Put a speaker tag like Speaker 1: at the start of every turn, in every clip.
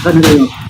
Speaker 1: धन्यवाद.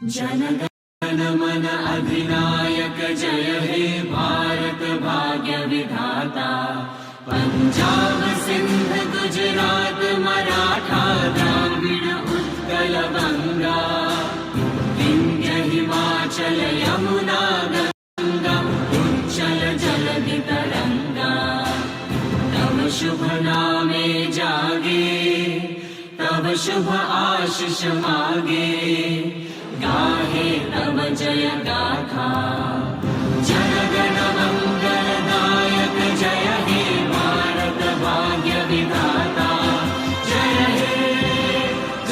Speaker 1: जनगण मन अधिनायक जय हे भारत भाग्य विधाता। पंजाब सिंध गुजरात मराठा द्राविड़ उत्कल बंगा। विंध्य हिमाचल यमुना गंगा उच्चल जलधि तरंगा। तव शुभ नामे जागे तव शुभ आशीष मागे। गाहे तव जय गाथा जनगण मंगलदायक जय हे भारत भाग्य विधाता। जय हे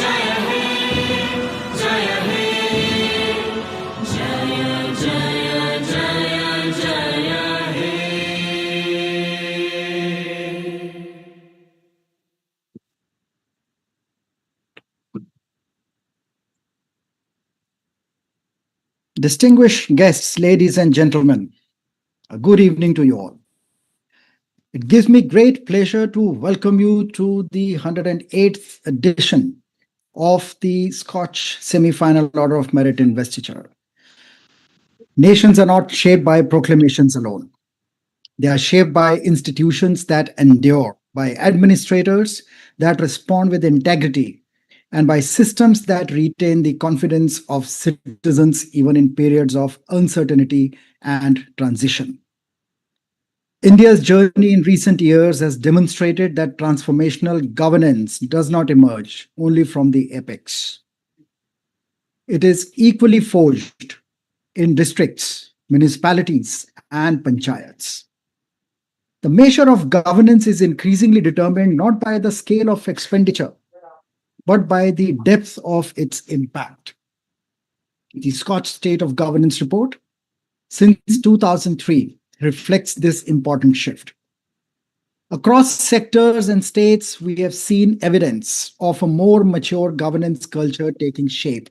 Speaker 1: जय हे जय हे जय जय जय जय हे।
Speaker 2: Distinguished guests, ladies and gentlemen, a good evening to you all. It gives me great pleasure to welcome you to the 108th edition of the SKOCH Semi-Final Order of Merit Investiture. Nations are not shaped by proclamations alone. They are shaped by institutions that endure, by administrators that respond with integrity, and by systems that retain the confidence of citizens even in periods of uncertainty and transition. India's journey in recent years has demonstrated that transformational governance does not emerge only from the apex. It is equally forged in districts, municipalities, and panchayats. The measure of governance is increasingly determined not by the scale of expenditure, but by the depth of its impact. The SKOCH State of Governance Report, since 2003, reflects this important shift. Across sectors and states, we have seen evidence of a more mature governance culture taking shape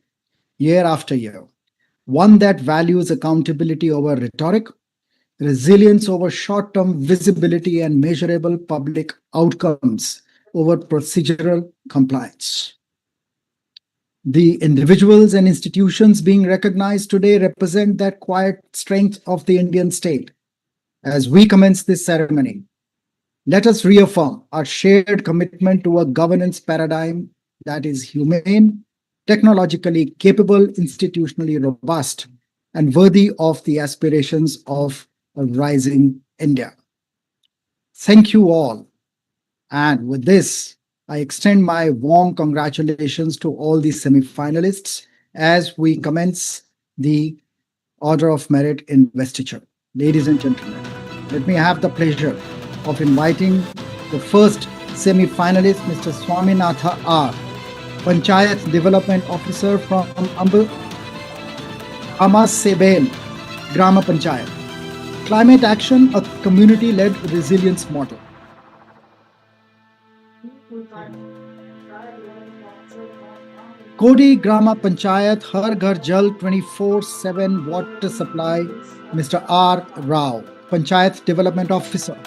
Speaker 2: year after year, one that values accountability over rhetoric, resilience over short-term visibility, and measurable public outcomes over procedural compliance. The individuals and institutions being recognized today represent that quiet strength of the Indian state. As we commence this ceremony, let us reaffirm our shared commitment to a governance paradigm that is humane, technologically capable, institutionally robust, and worthy of the aspirations of a rising India. Thank you all. And with this, I extend my warm congratulations to all the semi-finalists as we commence the Order of Merit Investiture. Ladies and gentlemen, let me have the pleasure of inviting the first semi-finalist, Mr. Swaminatha R., Panchayat Development Officer from Amas Sebel, Grama Panchayat. Climate Action, a community-led resilience model. Kodi Grama Panchayat Har Ghar Jal 24/7 water supply, Mr. R. Rao, Panchayat Development Officer.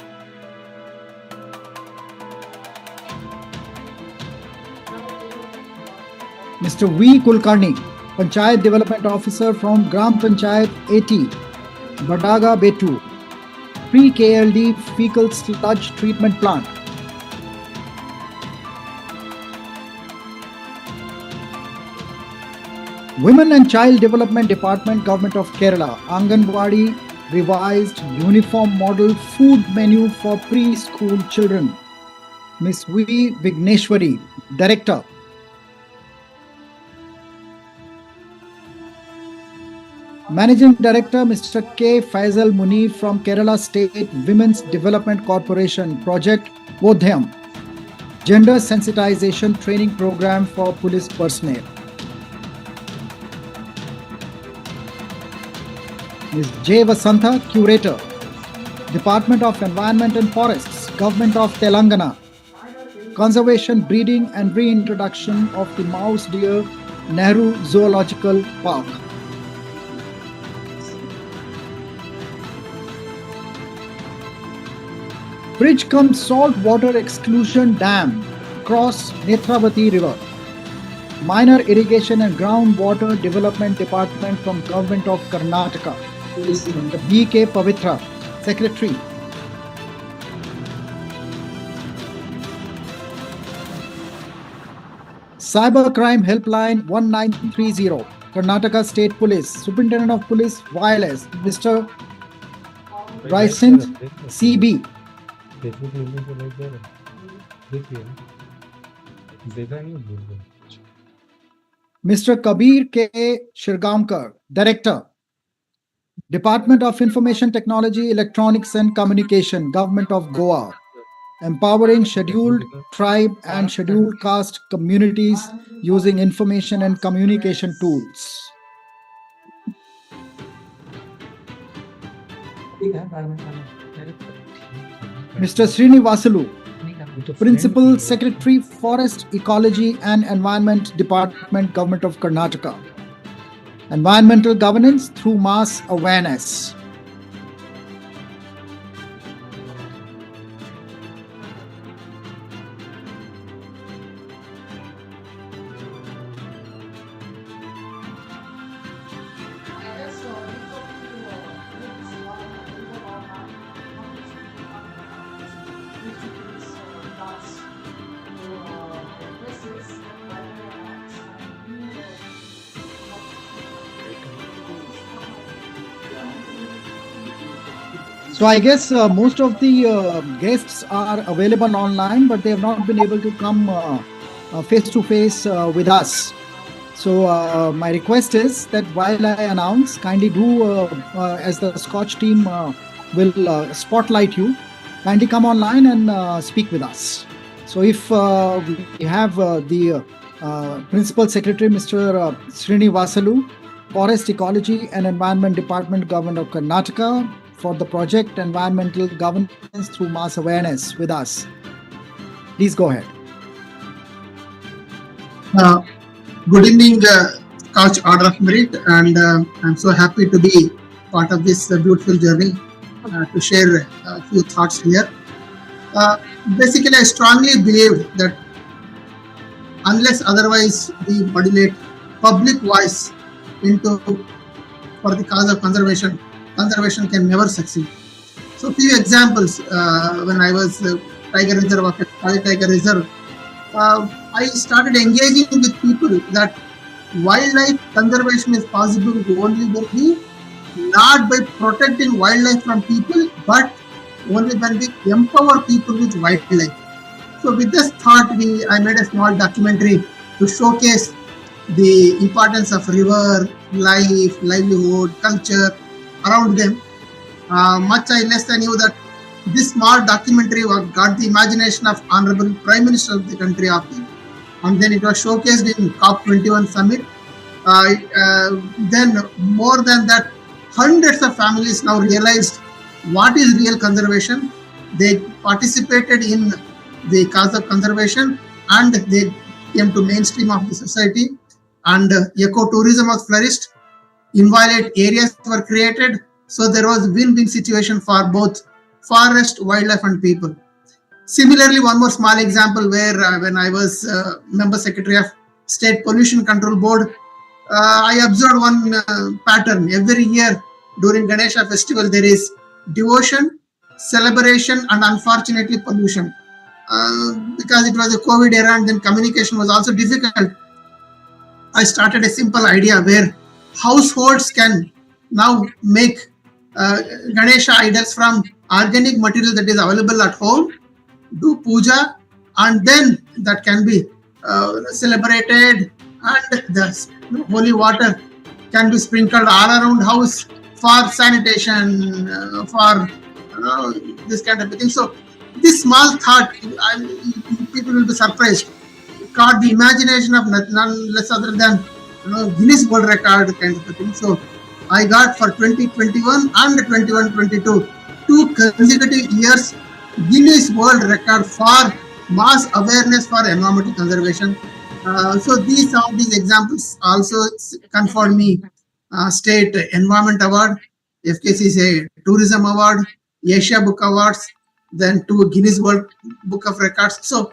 Speaker 2: Mr. V. Kulkarni, Panchayat Development Officer from Gram Panchayat 80, Badaga Betu, Pre-KLD Fecal Sludge Treatment Plant. Women and Child Development Department, Government of Kerala, Anganwadi revised uniform model food menu for preschool children. Ms. V. Vigneshwari, Director. Managing Director, Mr. K. Faisal Munir from Kerala State Women's Development Corporation, Project Bodhyam, Gender Sensitization Training Program for Police Personnel. Ms. J. Vasantha, Curator, Department of Environment and Forests, Government of Telangana, Conservation, Breeding and Reintroduction of the Mouse Deer, Nehru Zoological Park. Bridge cum salt water exclusion dam across Netravati River. Minor Irrigation and Groundwater Development Department from Government of Karnataka. Mr. B.K. Pavitra, Secretary. Cybercrime Helpline 1930, Karnataka State Police, Superintendent of Police, Wireless, Mr. Raisint CB. Mr. Kabir K. Shirgamkar, Director, Department of Information Technology, Electronics and Communication, Government of Goa, empowering scheduled tribe and scheduled caste communities using information and communication tools. Mr. Srinivasalu, Principal Secretary, Forest Ecology and Environment Department, Government of Karnataka. Environmental governance through mass awareness. So I guess most of the guests are available online, but they have not been able to come face to face with us. So my request is that while I announce, kindly do, as the SKOCH team will spotlight you, kindly come online and speak with us. So if we have the Principal Secretary, Mr. Srinivasalu, Forest Ecology and Environment Department, Government of Karnataka, for the project Environmental Governance through Mass Awareness with us. Please go ahead.
Speaker 3: Good evening, SKOCH Order of Merit, and I'm so happy to be part of this beautiful journey to share a few thoughts here. Basically, I strongly believe that unless otherwise we modulate public voice for the cause of conservation, conservation can never succeed. So, few examples. When I was Tiger Reserve, Tiger Reserve, I started engaging with people that wildlife conservation is possible only not by protecting wildlife from people, but only when we empower people with wildlife. So with this thought, I made a small documentary to showcase the importance of river, life, livelihood, culture around them. Much I less than knew that this small documentary got the imagination of Honorable Prime Minister of the country of India. And then it was showcased in COP21 summit. Then more than that, hundreds of families now realized what is real conservation. They participated in the cause of conservation and they came to mainstream of the society, and ecotourism was flourished, inviolate areas were created, so there was win-win situation for both forest, wildlife and people. Similarly, one more small example where when I was member secretary of State Pollution Control Board, I observed one pattern. Every year during Ganesha festival, there is devotion, celebration and unfortunately pollution. Because it was a COVID era and then communication was also difficult, I started a simple idea where households can now make Ganesha idols from organic material that is available at home, do puja, and then that can be celebrated, and the holy water can be sprinkled all around house for sanitation, for this kind of thing. So this small thought, people will be surprised, caught the imagination of none less other than Guinness World Record kind of a thing. So I got for 2021 and 21-22 2 consecutive years Guinness World Record for mass awareness for environmental conservation. So some of these examples also conferred me State Environment Award, FKC's Tourism Award, Asia Book Awards, then 2 Guinness World Book of Records. So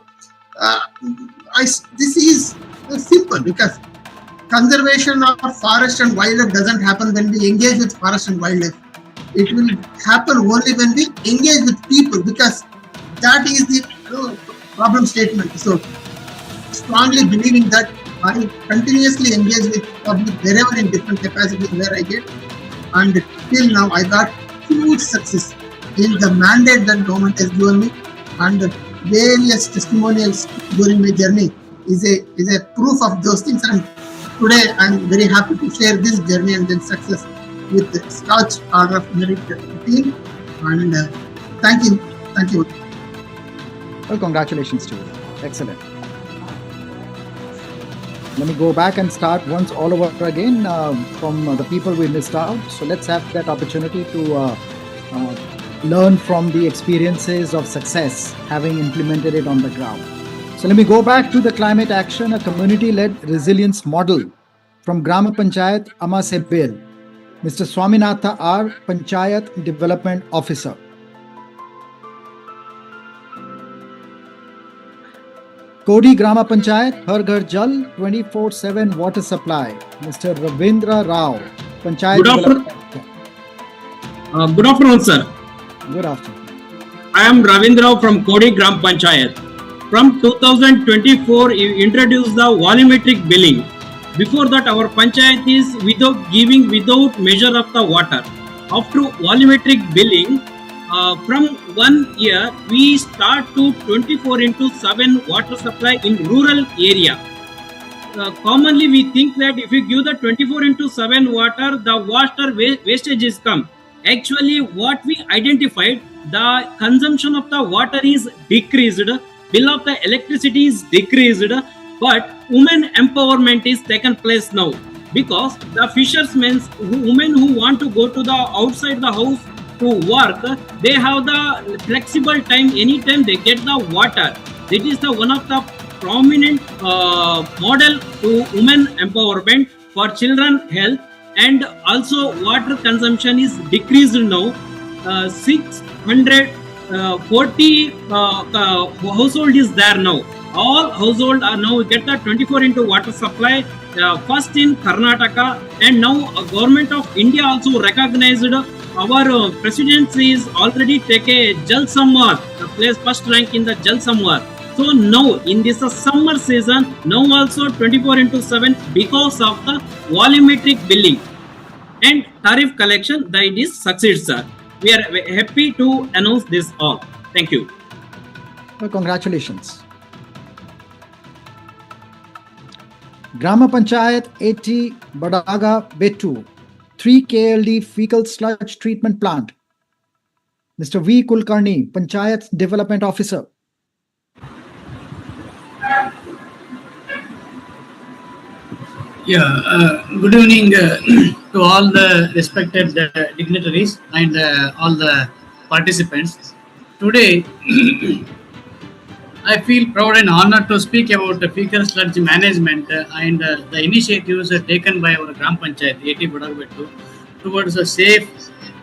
Speaker 3: this is It's simple, because conservation of forest and wildlife doesn't happen when we engage with forest and wildlife. It will happen only when we engage with people, because that is the problem statement. So, strongly believing that I continuously engage with public wherever in different capacities where I get, and till now I got huge success in the mandate that government has given me, and various testimonials during my journey is a proof of those things. And today I am very happy to share this journey and then success with the SKOCH Order of Merit team. And thank you.
Speaker 2: Well, congratulations to you. Excellent. Let me go back and start once all over again from the people we missed out. So let's have that opportunity to learn from the experiences of success, having implemented it on the ground. So let me go back to the climate action, a community-led resilience model from Grama Panchayat Amasebel, Mr. Swaminatha R, Panchayat Development Officer. Kodi Grama Panchayat, Har Ghar Jal, 24/7 water supply, Mr. Ravindra Rao, Panchayat Development Officer.
Speaker 4: Good afternoon, sir.
Speaker 2: Good afternoon.
Speaker 4: I am Ravindra from Kodi Gram Panchayat. From 2024, you introduced the volumetric billing. Before that, our panchayat is without measure of the water. After volumetric billing, from 1 year, we start to 24/7 water supply in rural area. Commonly, we think that if you give the 24/7 water, the water wastage is come. Actually, what we identified, the consumption of the water is decreased, bill of the electricity is decreased, but women empowerment is taken place now, because the fishermen, women who want to go to the outside the house to work, they have the flexible time, anytime they get the water. That is the one of the prominent model to women empowerment for children health. And also water consumption is decreased now. 640 household is there now. All household are now get the 24 into water supply. First in Karnataka, and now government of India also recognized. Our presidency is already take a Jal Samvar, place first rank in the Jal Samvar. So now in this summer season, now also 24/7 because of the volumetric billing and tariff collection, that it is succeeds, sir. We are happy to announce this all. Thank you.
Speaker 2: Well, congratulations. Grama Panchayat 80 Badaga Betu, 3 KLD fecal sludge treatment plant. Mr. V. Kulkarni, Panchayat Development Officer.
Speaker 5: Good evening to all the respected dignitaries and all the participants. Today, I feel proud and honored to speak about the fecal sludge management and the initiatives taken by our Gram Panchayat 80 Budagvettu towards a safe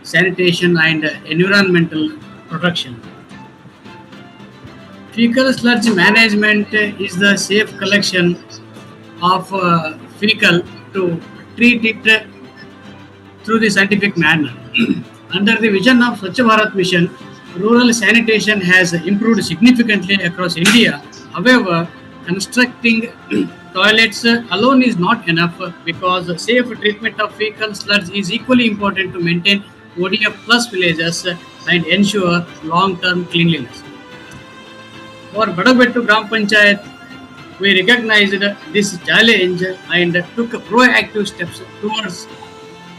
Speaker 5: sanitation and environmental protection. Fecal sludge management is the safe collection of fecal to treat it through the scientific manner. Under the vision of Swachh Bharat Mission, rural sanitation has improved significantly across India. However, constructing toilets alone is not enough, because safe treatment of fecal sludge is equally important to maintain ODF plus villages and ensure long-term cleanliness. For Badagvettu Gram Panchayat, we recognized this challenge and took proactive steps towards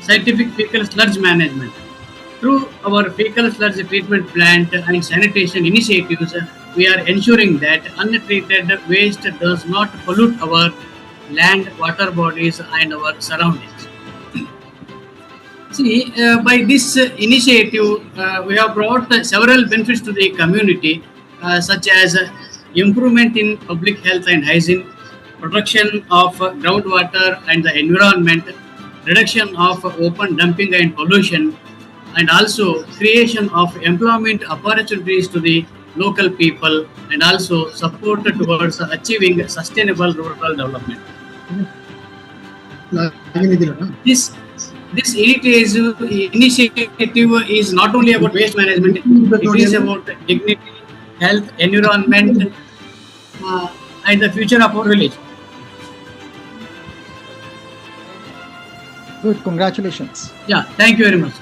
Speaker 5: scientific fecal sludge management. Through our fecal sludge treatment plant and sanitation initiatives, we are ensuring that untreated waste does not pollute our land, water bodies, and our surroundings. See, by this initiative, we have brought several benefits to the community, such as improvement in public health and hygiene, protection of groundwater and the environment, reduction of open dumping and pollution, and also creation of employment opportunities to the local people and also support towards achieving sustainable rural development. This initiative is not only about waste management, it is about dignity, health, environment, and the future of our village.
Speaker 2: Good, congratulations.
Speaker 5: Yeah, thank you very much.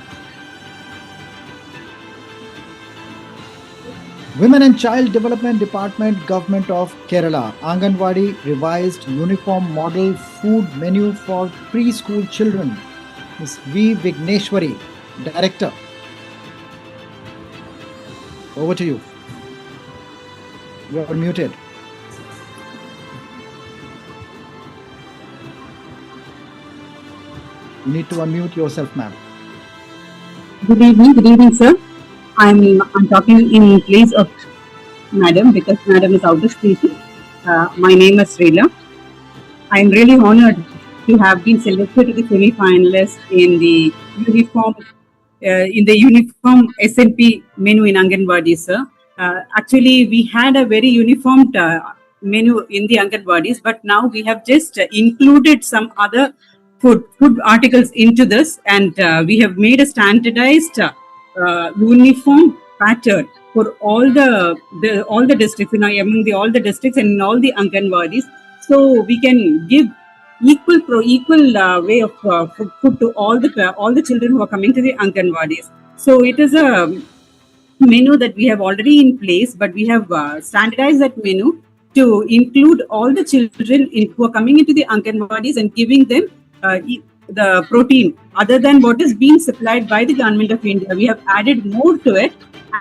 Speaker 2: Women and Child Development Department, Government of Kerala, Anganwadi revised uniform model food menu for preschool children. Ms. V. Vigneshwari, Director. Over to you. You are muted. You need to unmute yourself, ma'am.
Speaker 6: Good evening, sir. I'm talking in place of Madam because Madam is out of station. My name is Srila. I'm really honored to have been selected to the semi-finalist in the uniform SNP menu in Anganwadi, sir. Actually, we had a very uniformed menu in the Anganwadis, but now we have just included some other food articles into this, and we have made a standardized uniform pattern for all the districts, among all the districts and in all the Anganwadis, so we can give equal way of food to all the children who are coming to the Anganwadis. So it is a menu that we have already in place, but we have standardized that menu to include all the children who are coming into the Anganwadis and giving them the protein other than what is being supplied by the Government of India. We have added more to it,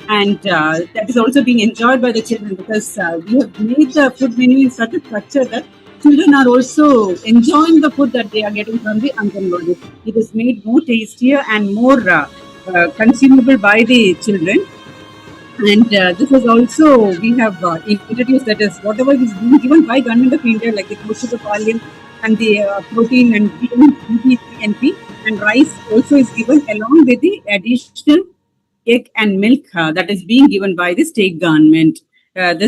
Speaker 6: and that is also being enjoyed by the children because we have made the food menu in such a structure that children are also enjoying the food that they are getting from the Anganwadi. It is made more tastier and more consumable by the children. And this is also, we have introduced, that is, whatever is being given by Government of India, like the Koshika and the protein and NP, and rice also is given along with the additional egg and milk that is being given by the state government. We have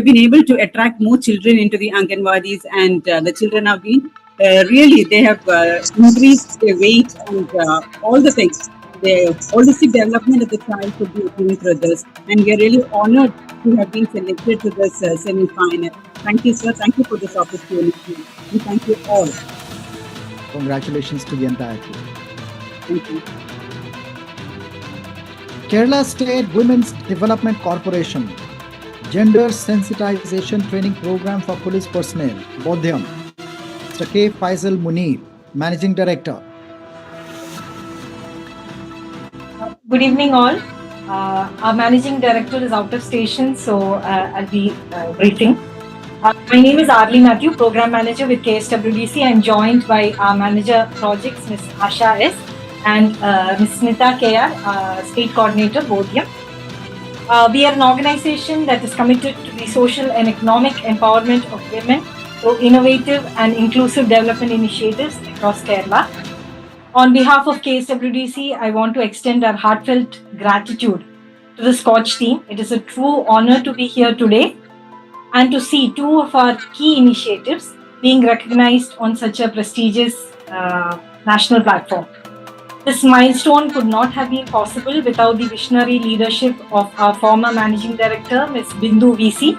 Speaker 6: been able to attract more children into the Anganwadis, and the children have been they have increased their weight and all the things. The holistic development of the child could be achieved through this, and we are really honored to have been selected to this semi-final. Thank you, sir. Thank you for this opportunity. And thank you all.
Speaker 2: Congratulations to the entire team.
Speaker 6: Thank you.
Speaker 2: Kerala State Women's Development Corporation, Gender Sensitization Training Program for Police Personnel, Bodhyam. Mr. K. Faisal Munir, Managing Director.
Speaker 7: Good evening, all. Our Managing Director is out of station, so I'll be briefing. My name is Arlie Matthew, Program Manager with KSWDC. I'm joined by our Manager Projects, Ms. Asha S. and Ms. Smita KR, State Coordinator, Bodhyam. We are an organization that is committed to the social and economic empowerment of women through innovative and inclusive development initiatives across Kerala. On behalf of KSWDC, I want to extend our heartfelt gratitude to the SKOCH team. It is a true honor to be here today and to see two of our key initiatives being recognized on such a prestigious national platform. This milestone could not have been possible without the visionary leadership of our former Managing Director, Ms. Bindu VC.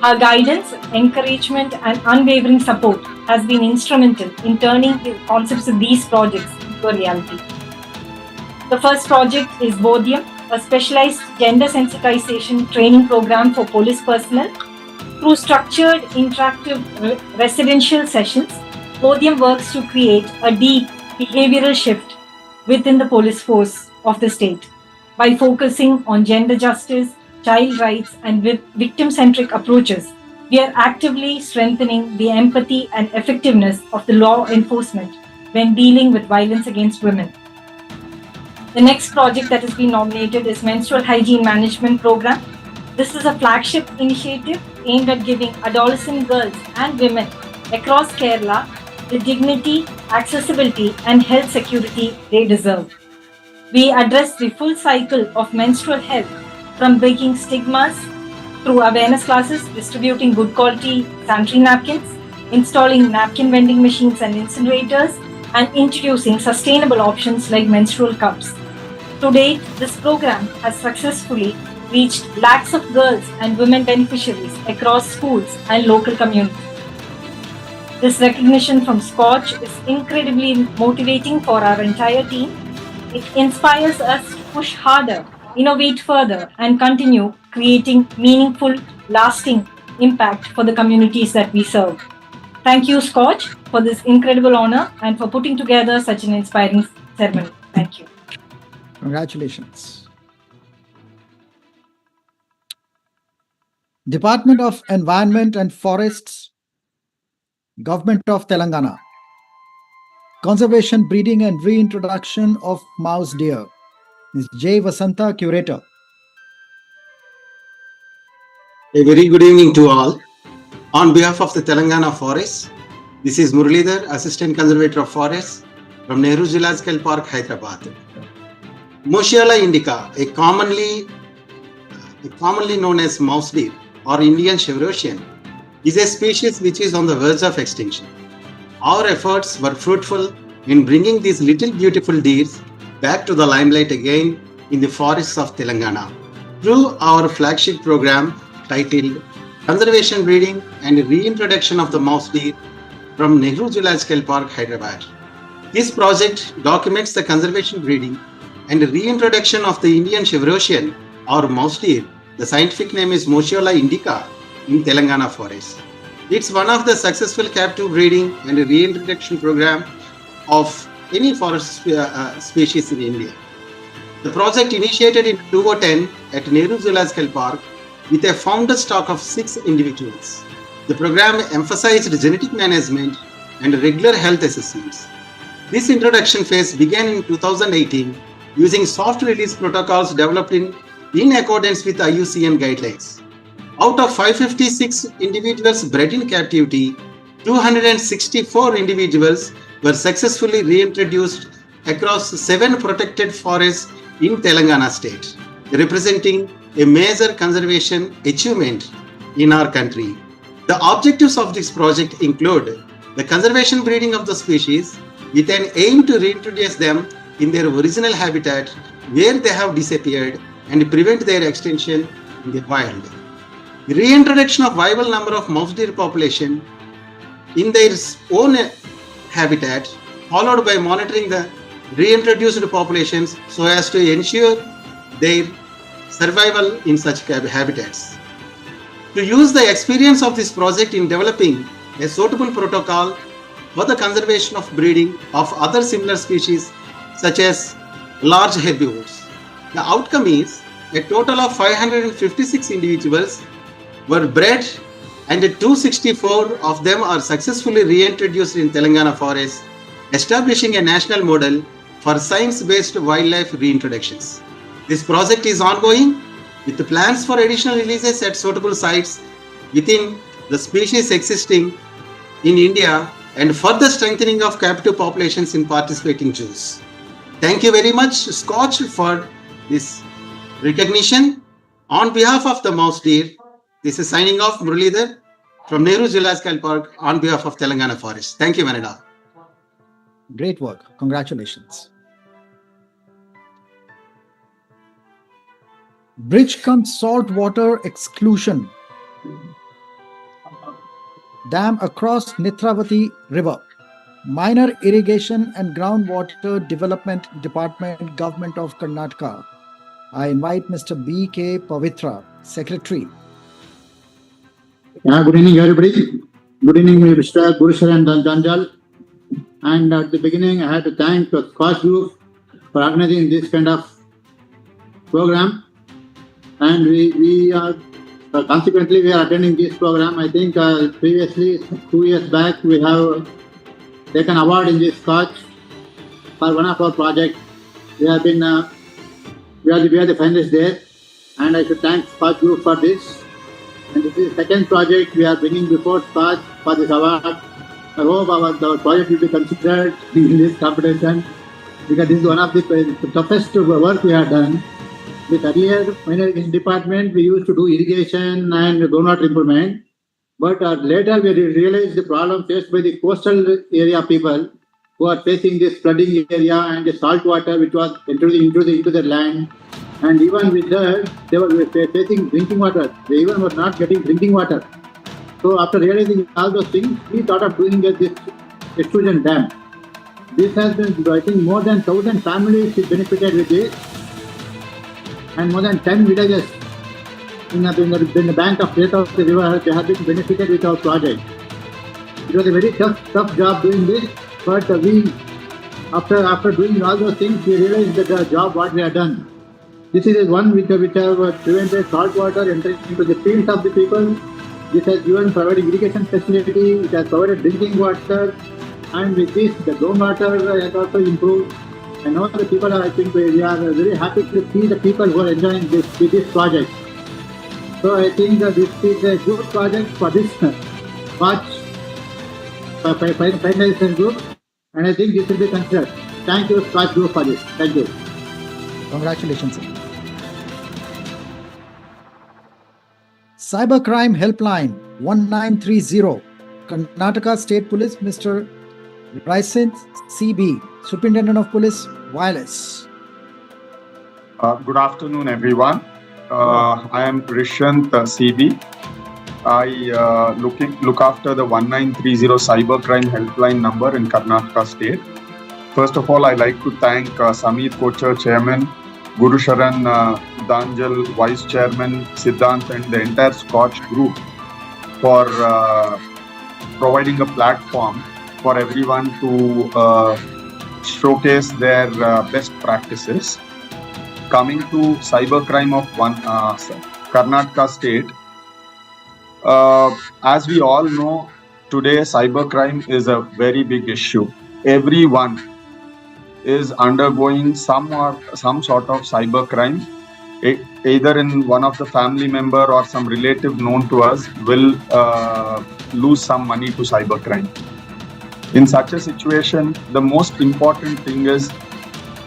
Speaker 7: Her guidance, encouragement and unwavering support has been instrumental in turning the concepts of these projects into a reality. The first project is Bodhyam, a specialized gender sensitization training program for police personnel. Through structured, interactive residential sessions, Bodhyam works to create a deep behavioral shift within the police force of the state by focusing on gender justice, child rights and victim-centric approaches. We are actively strengthening the empathy and effectiveness of the law enforcement when dealing with violence against women. The next project that has been nominated is Menstrual Hygiene Management Program. This is a flagship initiative aimed at giving adolescent girls and women across Kerala the dignity, accessibility and health security they deserve. We address the full cycle of menstrual health from breaking stigmas through awareness classes, distributing good quality sanitary napkins, installing napkin vending machines and incinerators, and introducing sustainable options like menstrual cups. To date, this program has successfully reached lakhs of girls and women beneficiaries across schools and local communities. This recognition from SKOCH is incredibly motivating for our entire team. It inspires us to push harder, innovate further, and continue creating meaningful, lasting impact for the communities that we serve. Thank you, SKOCH, for this incredible honor and for putting together such an inspiring ceremony. Thank you.
Speaker 2: Congratulations. Department of Environment and Forests, Government of Telangana. Conservation, breeding and reintroduction of mouse deer. Ms. J. Vasanta, Curator.
Speaker 8: A very good evening to all. On behalf of the Telangana Forests, this is Muralidhar, Assistant Conservator of Forests from Nehru Zoological Park, Hyderabad. Moschiola indica, a commonly known as mouse deer or Indian Chevrosian, is a species which is on the verge of extinction. Our efforts were fruitful in bringing these little beautiful deers back to the limelight again in the forests of Telangana through our flagship program titled Conservation, Breeding and Reintroduction of the Mouse Deer from Nehru Zoological Park, Hyderabad. This project documents the conservation, breeding and reintroduction of the Indian Chevrosian or mouse deer. The scientific name is Moschiola indica in Telangana forest. It's one of the successful captive breeding and reintroduction program of any forest species in India. The project initiated in 2010 at Nehru Zoological Park with a founder stock of 6 individuals. The program emphasized genetic management and regular health assessments. This introduction phase began in 2018 using soft release protocols developed in accordance with IUCN guidelines. Out of 556 individuals bred in captivity, 264 individuals were successfully reintroduced across 7 protected forests in Telangana state, representing a major conservation achievement in our country. The objectives of this project include the conservation breeding of the species with an aim to reintroduce them in their original habitat where they have disappeared and prevent their extinction in the wild. The reintroduction of viable number of mouse deer population in their own habitat, followed by monitoring the reintroduced populations so as to ensure their survival in such habitats. To use the experience of this project in developing a suitable protocol for the conservation of breeding of other similar species such as large herbivores. The outcome is a total of 556 individuals were bred and 264 of them are successfully reintroduced in Telangana forest, establishing a national model for science-based wildlife reintroductions. This project is ongoing with the plans for additional releases at suitable sites within the species existing in India and further strengthening of captive populations in participating zoos. Thank you very much, SKOCH, for this recognition. On behalf of the mouse deer, this is signing off Muralidhar from Nehru Zoological Park on behalf of Telangana Forest. Thank you, Manada.
Speaker 2: Great work. Congratulations. Bridge cum salt water exclusion. Dam across Netravati River. Minor Irrigation and Groundwater Development Department, Government of Karnataka. I invite Mr. B.K. Pavitra, Secretary.
Speaker 9: Good evening, everybody. Good evening, Mr. Gurusharan and Janjal. And at the beginning, I have to thank the SKOCH Group for organizing this kind of program. And we are consequently we are attending this program. I think previously 2 years back we have taken award in this SKOCH for one of our projects. We have been we are the finalists there, and I should thank SKOCH Group for this. And this is the second project we are bringing before SKOCH for this award. I hope our project will be considered in this competition because this is one of the toughest work we have done. With earlier minor irrigation department, we used to do irrigation and groundwater improvement. But later we realized the problem faced by the coastal area people who are facing this flooding area and the salt water which was into their land. And even with that, they were facing drinking water. They even were not getting drinking water. So after realizing all those things, we thought of doing this extrusion dam. This has been, I think, more than 1,000 families benefited with this, and more than 10 villages in the bank of Delta of the river, they have been benefited with our project. It was a very tough job doing this, but we, after doing all those things, we realized that the job what we have done. This is one which have prevented salt water entering into the fields of the people. This has given provided irrigation facility, it has provided drinking water, and with this the groundwater has also improved. And now the people are, I think we are very happy to see the people who are enjoying this project. So I think that this is a good project for this SKOCH finalization group, and I think this will be considered. Thank you, SKOCH Group, for this. Thank you.
Speaker 2: Congratulations, sir. Cybercrime Helpline 1930, Karnataka State Police, Mr. Raisen CB, Superintendent of Police, Wireless.
Speaker 10: Good afternoon, everyone. I am Rishant CB. I look after the 1930 cybercrime helpline number in Karnataka State. First of all, I'd like to thank Sameer Kochar, Chairman, Guru Sharan Danjal, Vice Chairman, Siddhant, and the entire SKOCH Group for providing a platform for everyone to showcase their best practices. Coming to cybercrime of Karnataka State, as we all know, today cybercrime is a very big issue. Everyone is undergoing some sort of cybercrime. Either in one of the family member or some relative known to us will lose some money to cybercrime. In such a situation, the most important thing is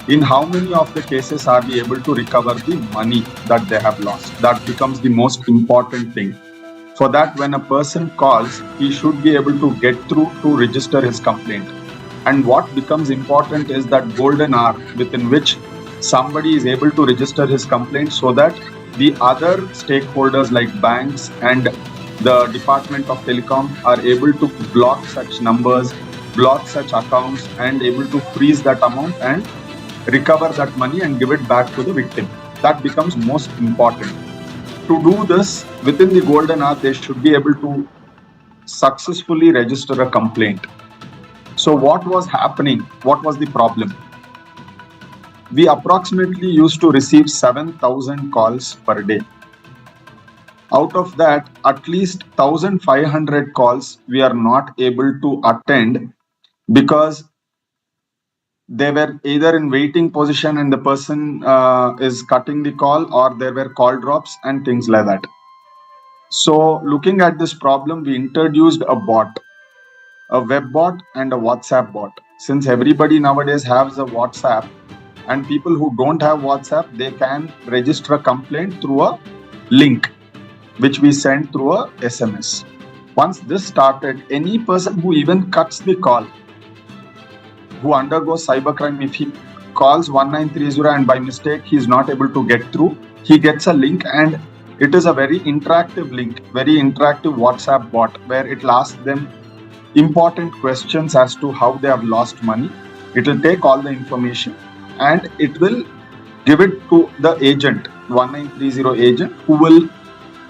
Speaker 10: in how many of the cases are we able to recover the money that they have lost. That becomes the most important thing. For that, when a person calls, he should be able to get through to register his complaint. And what becomes important is that golden hour within which somebody is able to register his complaint so that the other stakeholders like banks and the Department of Telecom are able to block such numbers, block such accounts, and able to freeze that amount and recover that money and give it back to the victim. That becomes most important. To do this within the golden hour, they should be able to successfully register a complaint. So what was happening? What was the problem? We approximately used to receive 7,000 calls per day. Out of that, at least 1,500 calls we are not able to attend because they were either in waiting position and the person is cutting the call, or there were call drops and things like that. So looking at this problem, we introduced a bot, a web bot and a WhatsApp bot. Since everybody nowadays has a WhatsApp, and people who don't have WhatsApp, they can register a complaint through a link which we send through a SMS. Once this started, any person who even cuts the call, who undergoes cybercrime, if he calls 1930 and by mistake he is not able to get through, he gets a link, and it is a very interactive link, very interactive WhatsApp bot where it will ask them important questions as to how they have lost money. It will take all the information and it will give it to the agent, 1930 agent, who will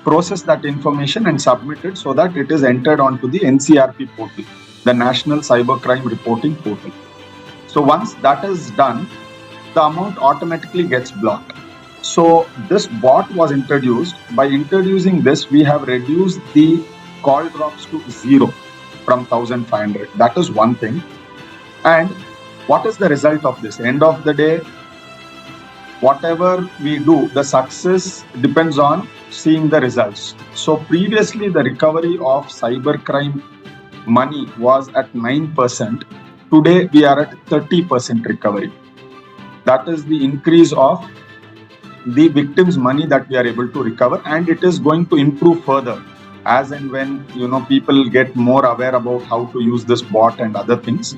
Speaker 10: process that information and submit it so that it is entered onto the NCRP portal, the National Cybercrime Reporting Portal. So once that is done, the amount automatically gets blocked. So this bot was introduced. By introducing this, we have reduced the call drops to 0 from 1,500. That is one thing. And what is the result of this? End of the day, whatever we do, the success depends on seeing the results. So previously, the recovery of cybercrime money was at 9%. Today, we are at 30% recovery. That is the increase of the victims' money that we are able to recover, and it is going to improve further as and when people get more aware about how to use this bot and other things.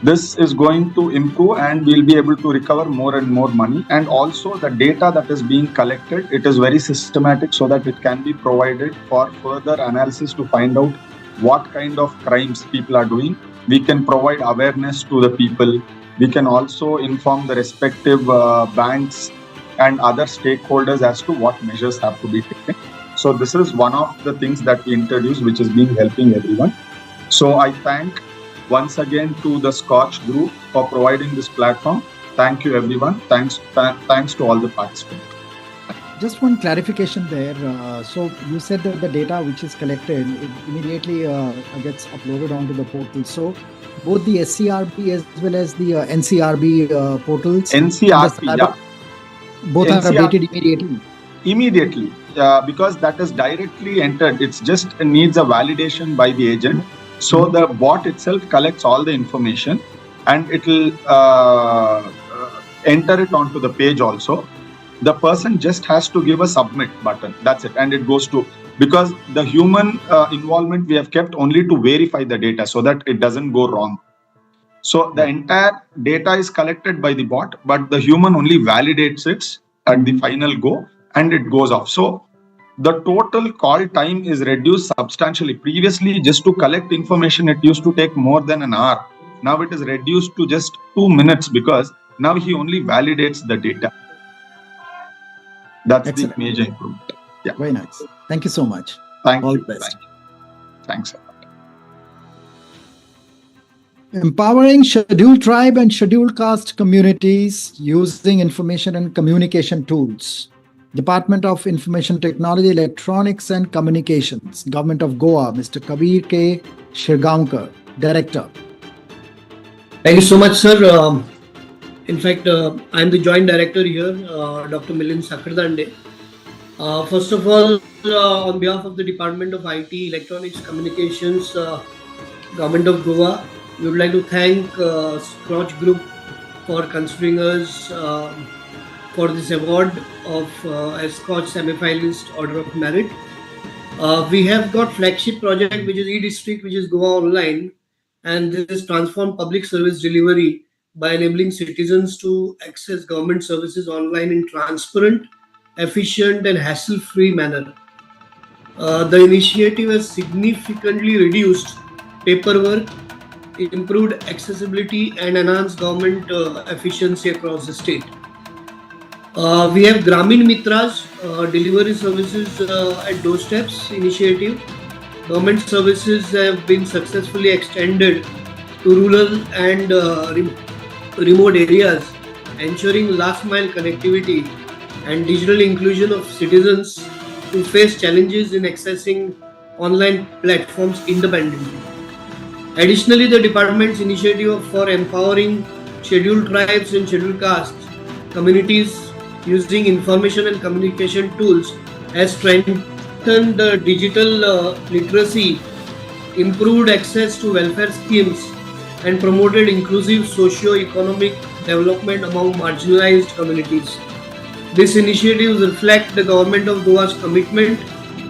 Speaker 10: This is going to improve, and we'll be able to recover more and more money. And also the data that is being collected, it is very systematic so that it can be provided for further analysis to find out what kind of crimes people are doing. We can provide awareness to the people. We can also inform the respective banks and other stakeholders as to what measures have to be taken. So this is one of the things that we introduced, which is being helping everyone. So I thank once again to the SKOCH Group for providing this platform. Thank you, everyone. Thanks to all the participants.
Speaker 2: Just one clarification there. So you said that the data which is collected, it immediately gets uploaded onto the portal. So both the SCRB as well as the NCRB portals.
Speaker 10: NCRB, yeah.
Speaker 2: Both are updated immediately.
Speaker 10: Immediately, because that is directly entered. It just needs a validation by the agent. So the bot itself collects all the information, and it will enter it onto the page also. The person just has to give a submit button. That's it. And it goes to, because the human involvement we have kept only to verify the data so that it doesn't go wrong. So the entire data is collected by the bot, but the human only validates it at the final go, and it goes off. So the total call time is reduced substantially. Previously, just to collect information, it used to take more than an hour. Now it is reduced to just 2 minutes because now he only validates the data. That's Excellent. The major improvement. Yeah.
Speaker 2: Very nice. Thank you so much.
Speaker 10: Thank
Speaker 2: all
Speaker 10: you.
Speaker 2: the best.
Speaker 10: Thanks a lot.
Speaker 2: Empowering scheduled tribe and scheduled caste communities using information and communication tools. Department of Information Technology, Electronics and Communications, Government of Goa, Mr. Kabir K. Shirgaonkar, Director.
Speaker 11: Thank you so much, sir. In fact, I am the Joint Director here, Dr. Milind Sakardande. First of all, on behalf of the Department of IT, Electronics, Communications, Government of Goa, we would like to thank SKOCH Group for considering us for this award of SKOCH Semi-Finalist Order of Merit. We have got flagship project which is e-District, which is Goa Online, and this is transform public service delivery by enabling citizens to access government services online in transparent, efficient and hassle-free manner. The initiative has significantly reduced paperwork, improved accessibility and enhanced government efficiency across the state. We have Gramin Mitras, delivery services at doorsteps initiative. Government services have been successfully extended to rural and remote areas, ensuring last mile connectivity and digital inclusion of citizens who face challenges in accessing online platforms independently. Additionally, the department's initiative for empowering scheduled tribes and scheduled castes communities using information and communication tools has strengthened digital literacy, improved access to welfare schemes, and promoted inclusive socio-economic development among marginalized communities. These initiatives reflect the Government of Goa's commitment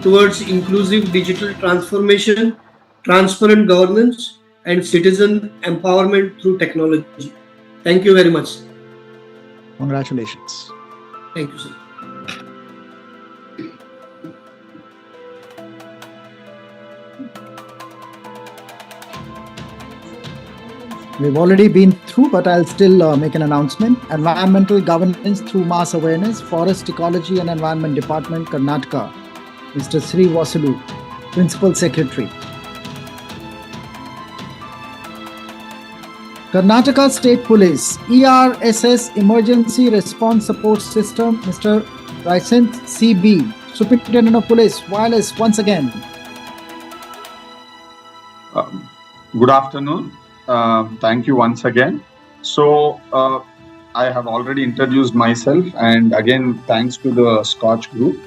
Speaker 11: towards inclusive digital transformation, transparent governance, and citizen empowerment through technology. Thank you very much.
Speaker 2: Congratulations.
Speaker 11: Thank you, sir.
Speaker 2: We've already been through, but I'll still make an announcement. Environmental Governance through Mass Awareness, Forest Ecology and Environment Department, Karnataka, Mr. Sri Vasulu, Principal Secretary. Karnataka State Police, ERSS Emergency Response Support System, Mr. Raisen CB, Superintendent of Police, Wireless once again.
Speaker 10: Good afternoon. Thank you once again. So I have already introduced myself, and again thanks to the SKOCH Group.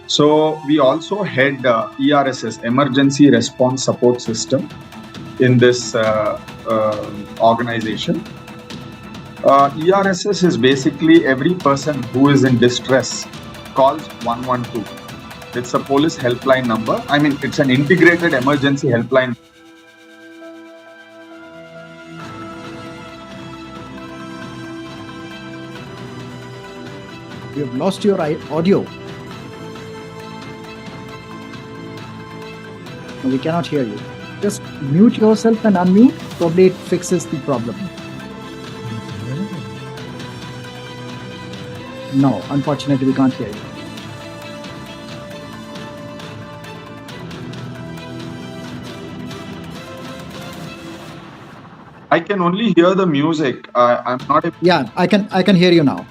Speaker 10: So we also head ERSS, Emergency Response Support System, in this organization. ERSS is basically every person who is in distress calls 112. It's a police helpline number. I mean, it's an integrated emergency helpline.
Speaker 2: You have lost your audio. No, we cannot hear you. Just mute yourself and unmute. Probably it fixes the problem. No, unfortunately, we can't hear you.
Speaker 10: I can only hear the music. I'm not able.
Speaker 2: Yeah, I can hear you now.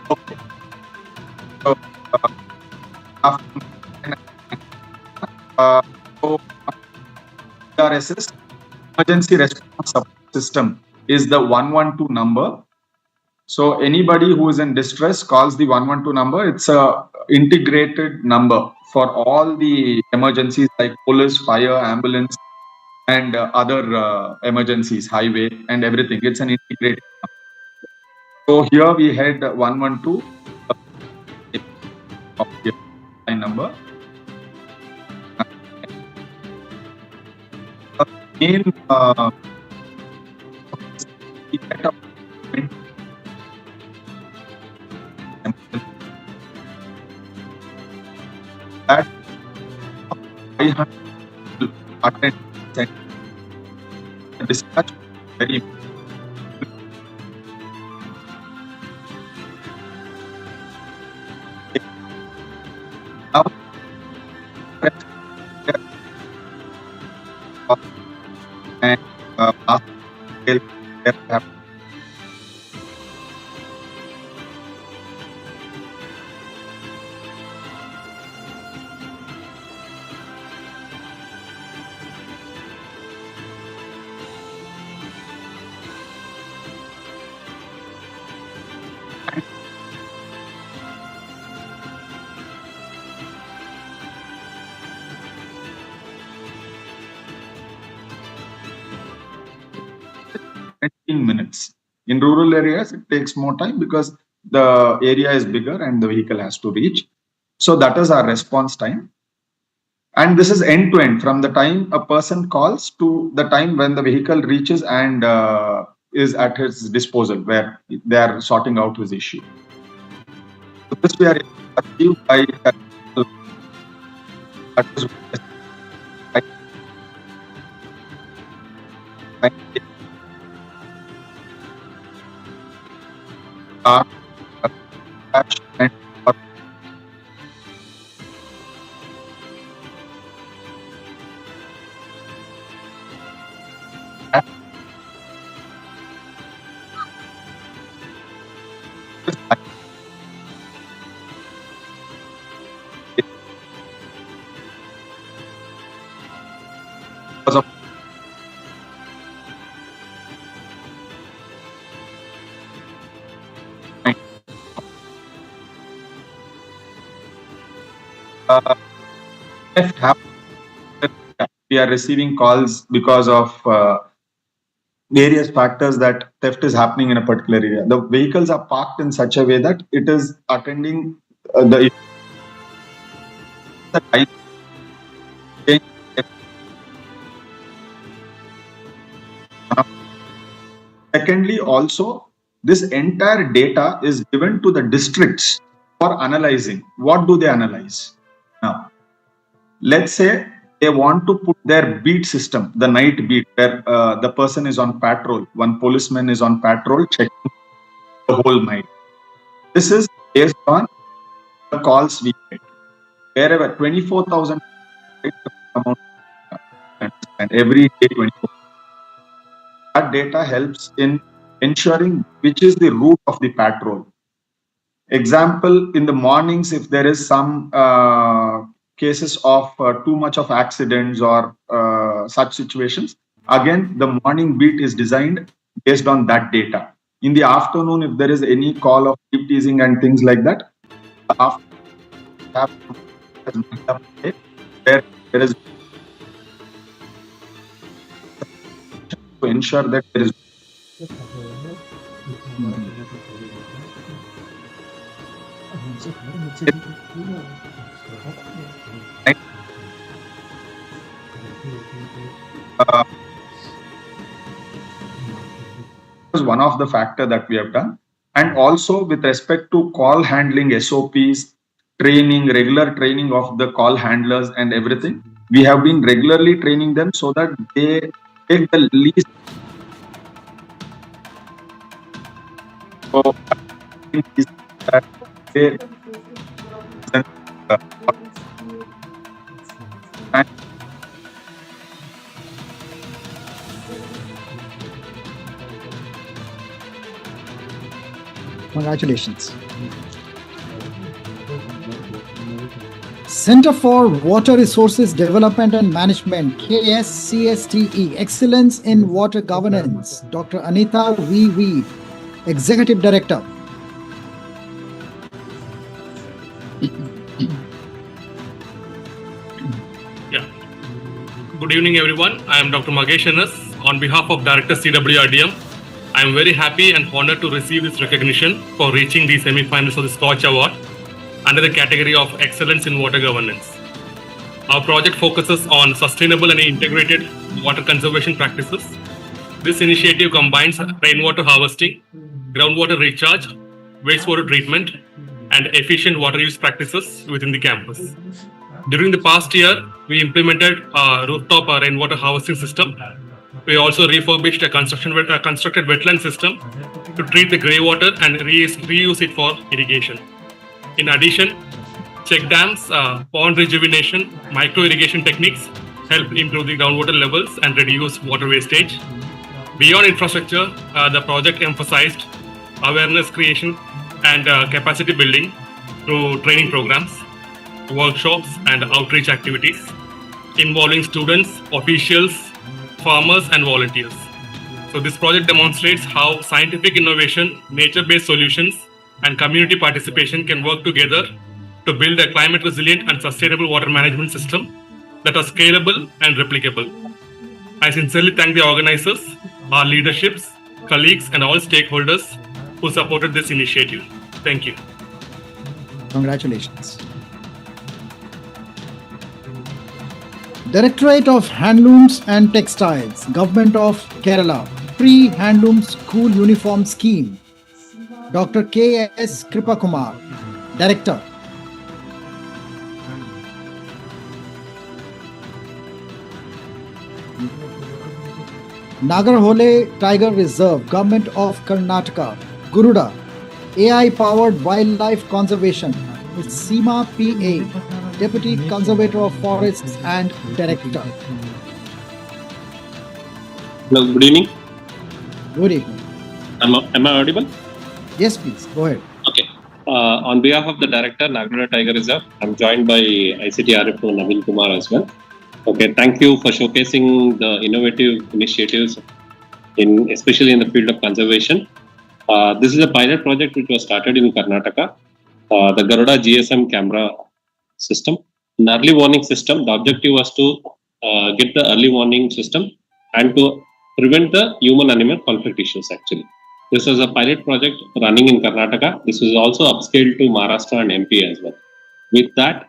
Speaker 10: Okay. So, ERSS, emergency response support system, is the 112 number. So anybody who is in distress calls the 112 number. It's a integrated number for all the emergencies like police, fire, ambulance, and other emergencies, highway, and everything. It's an integrated number. So here we had 112 number. Main that 500 attend dispatch very now and minutes. In rural areas, it takes more time because the area is bigger and the vehicle has to reach. So that is our response time. And this is end to end, from the time a person calls to the time when the vehicle reaches and is at his disposal, where they are sorting out his issue. So this we are achieved by theft happens. We are receiving calls because of various factors that theft is happening in a particular area. The vehicles are parked in such a way that it is attending the Secondly, also, this entire data is given to the districts for analyzing. What do they analyze? Now, let's say they want to put their beat system, the night beat, where the person is on patrol, one policeman is on patrol checking the whole night. This is based on the calls we get. Wherever 24,000 and every day 24. That data helps in ensuring which is the route of the patrol. Example, in the mornings, if there is some cases of too much of accidents or such situations, again, the morning beat is designed based on that data. In the afternoon, if there is any call of keep teasing and things like that, where there is to ensure that there is Was one of the factor that we have done. And also with respect to call handling SOPs, training, regular training of the call handlers and everything, we have been regularly training them so that they take the least of that they
Speaker 2: Congratulations. Center for Water Resources Development and Management, KSCSTE, Excellence in Water Governance, Dr. Anita V. Weed, Executive Director.
Speaker 12: Good evening, everyone. I am Dr. Magesh Anas. On behalf of Director CWRDM, I am very happy and honored to receive this recognition for reaching the semi-finals of the SKOCH Award under the category of Excellence in Water Governance. Our project focuses on sustainable and integrated water conservation practices. This initiative combines rainwater harvesting, groundwater recharge, wastewater treatment, and efficient water use practices within the campus. During the past year, we implemented a rooftop rainwater harvesting system. We also refurbished a constructed wetland system to treat the grey water and reuse it for irrigation. In addition, check dams, pond rejuvenation, micro irrigation techniques help improve the groundwater levels and reduce water wastage. Beyond infrastructure, the project emphasized awareness creation and capacity building through training programs, workshops, and outreach activities involving students, officials, farmers, and volunteers. So this project demonstrates how scientific innovation, nature-based solutions, and community participation can work together to build a climate resilient and sustainable water management system that are scalable and replicable. I sincerely thank the organizers, our leaderships, colleagues, and all stakeholders who supported this initiative. Thank you.
Speaker 2: Congratulations. Directorate of Handlooms and Textiles, Government of Kerala, Free Handloom School Uniform Scheme, Dr. K.S. Kripakumar, Director. Nagarhole Tiger Reserve, Government of Karnataka, Guruda, AI-powered wildlife conservation with Seema P.A., Deputy Conservator of Forests and Director.
Speaker 13: Hello, good evening.
Speaker 2: Good evening.
Speaker 13: Am I audible?
Speaker 2: Yes, please. Go ahead.
Speaker 13: Okay. On behalf of the Director, Nagarhole Tiger Reserve, I'm joined by ICT RFO Naveen Kumar as well. Okay, thank you for showcasing the innovative initiatives, especially in the field of conservation. This is a pilot project which was started in Karnataka, the Garuda GSM camera system. An early warning system, the objective was to get the early warning system and to prevent the human-animal conflict issues actually. This was a pilot project running in Karnataka. This was also upscaled to Maharashtra and MP as well. With that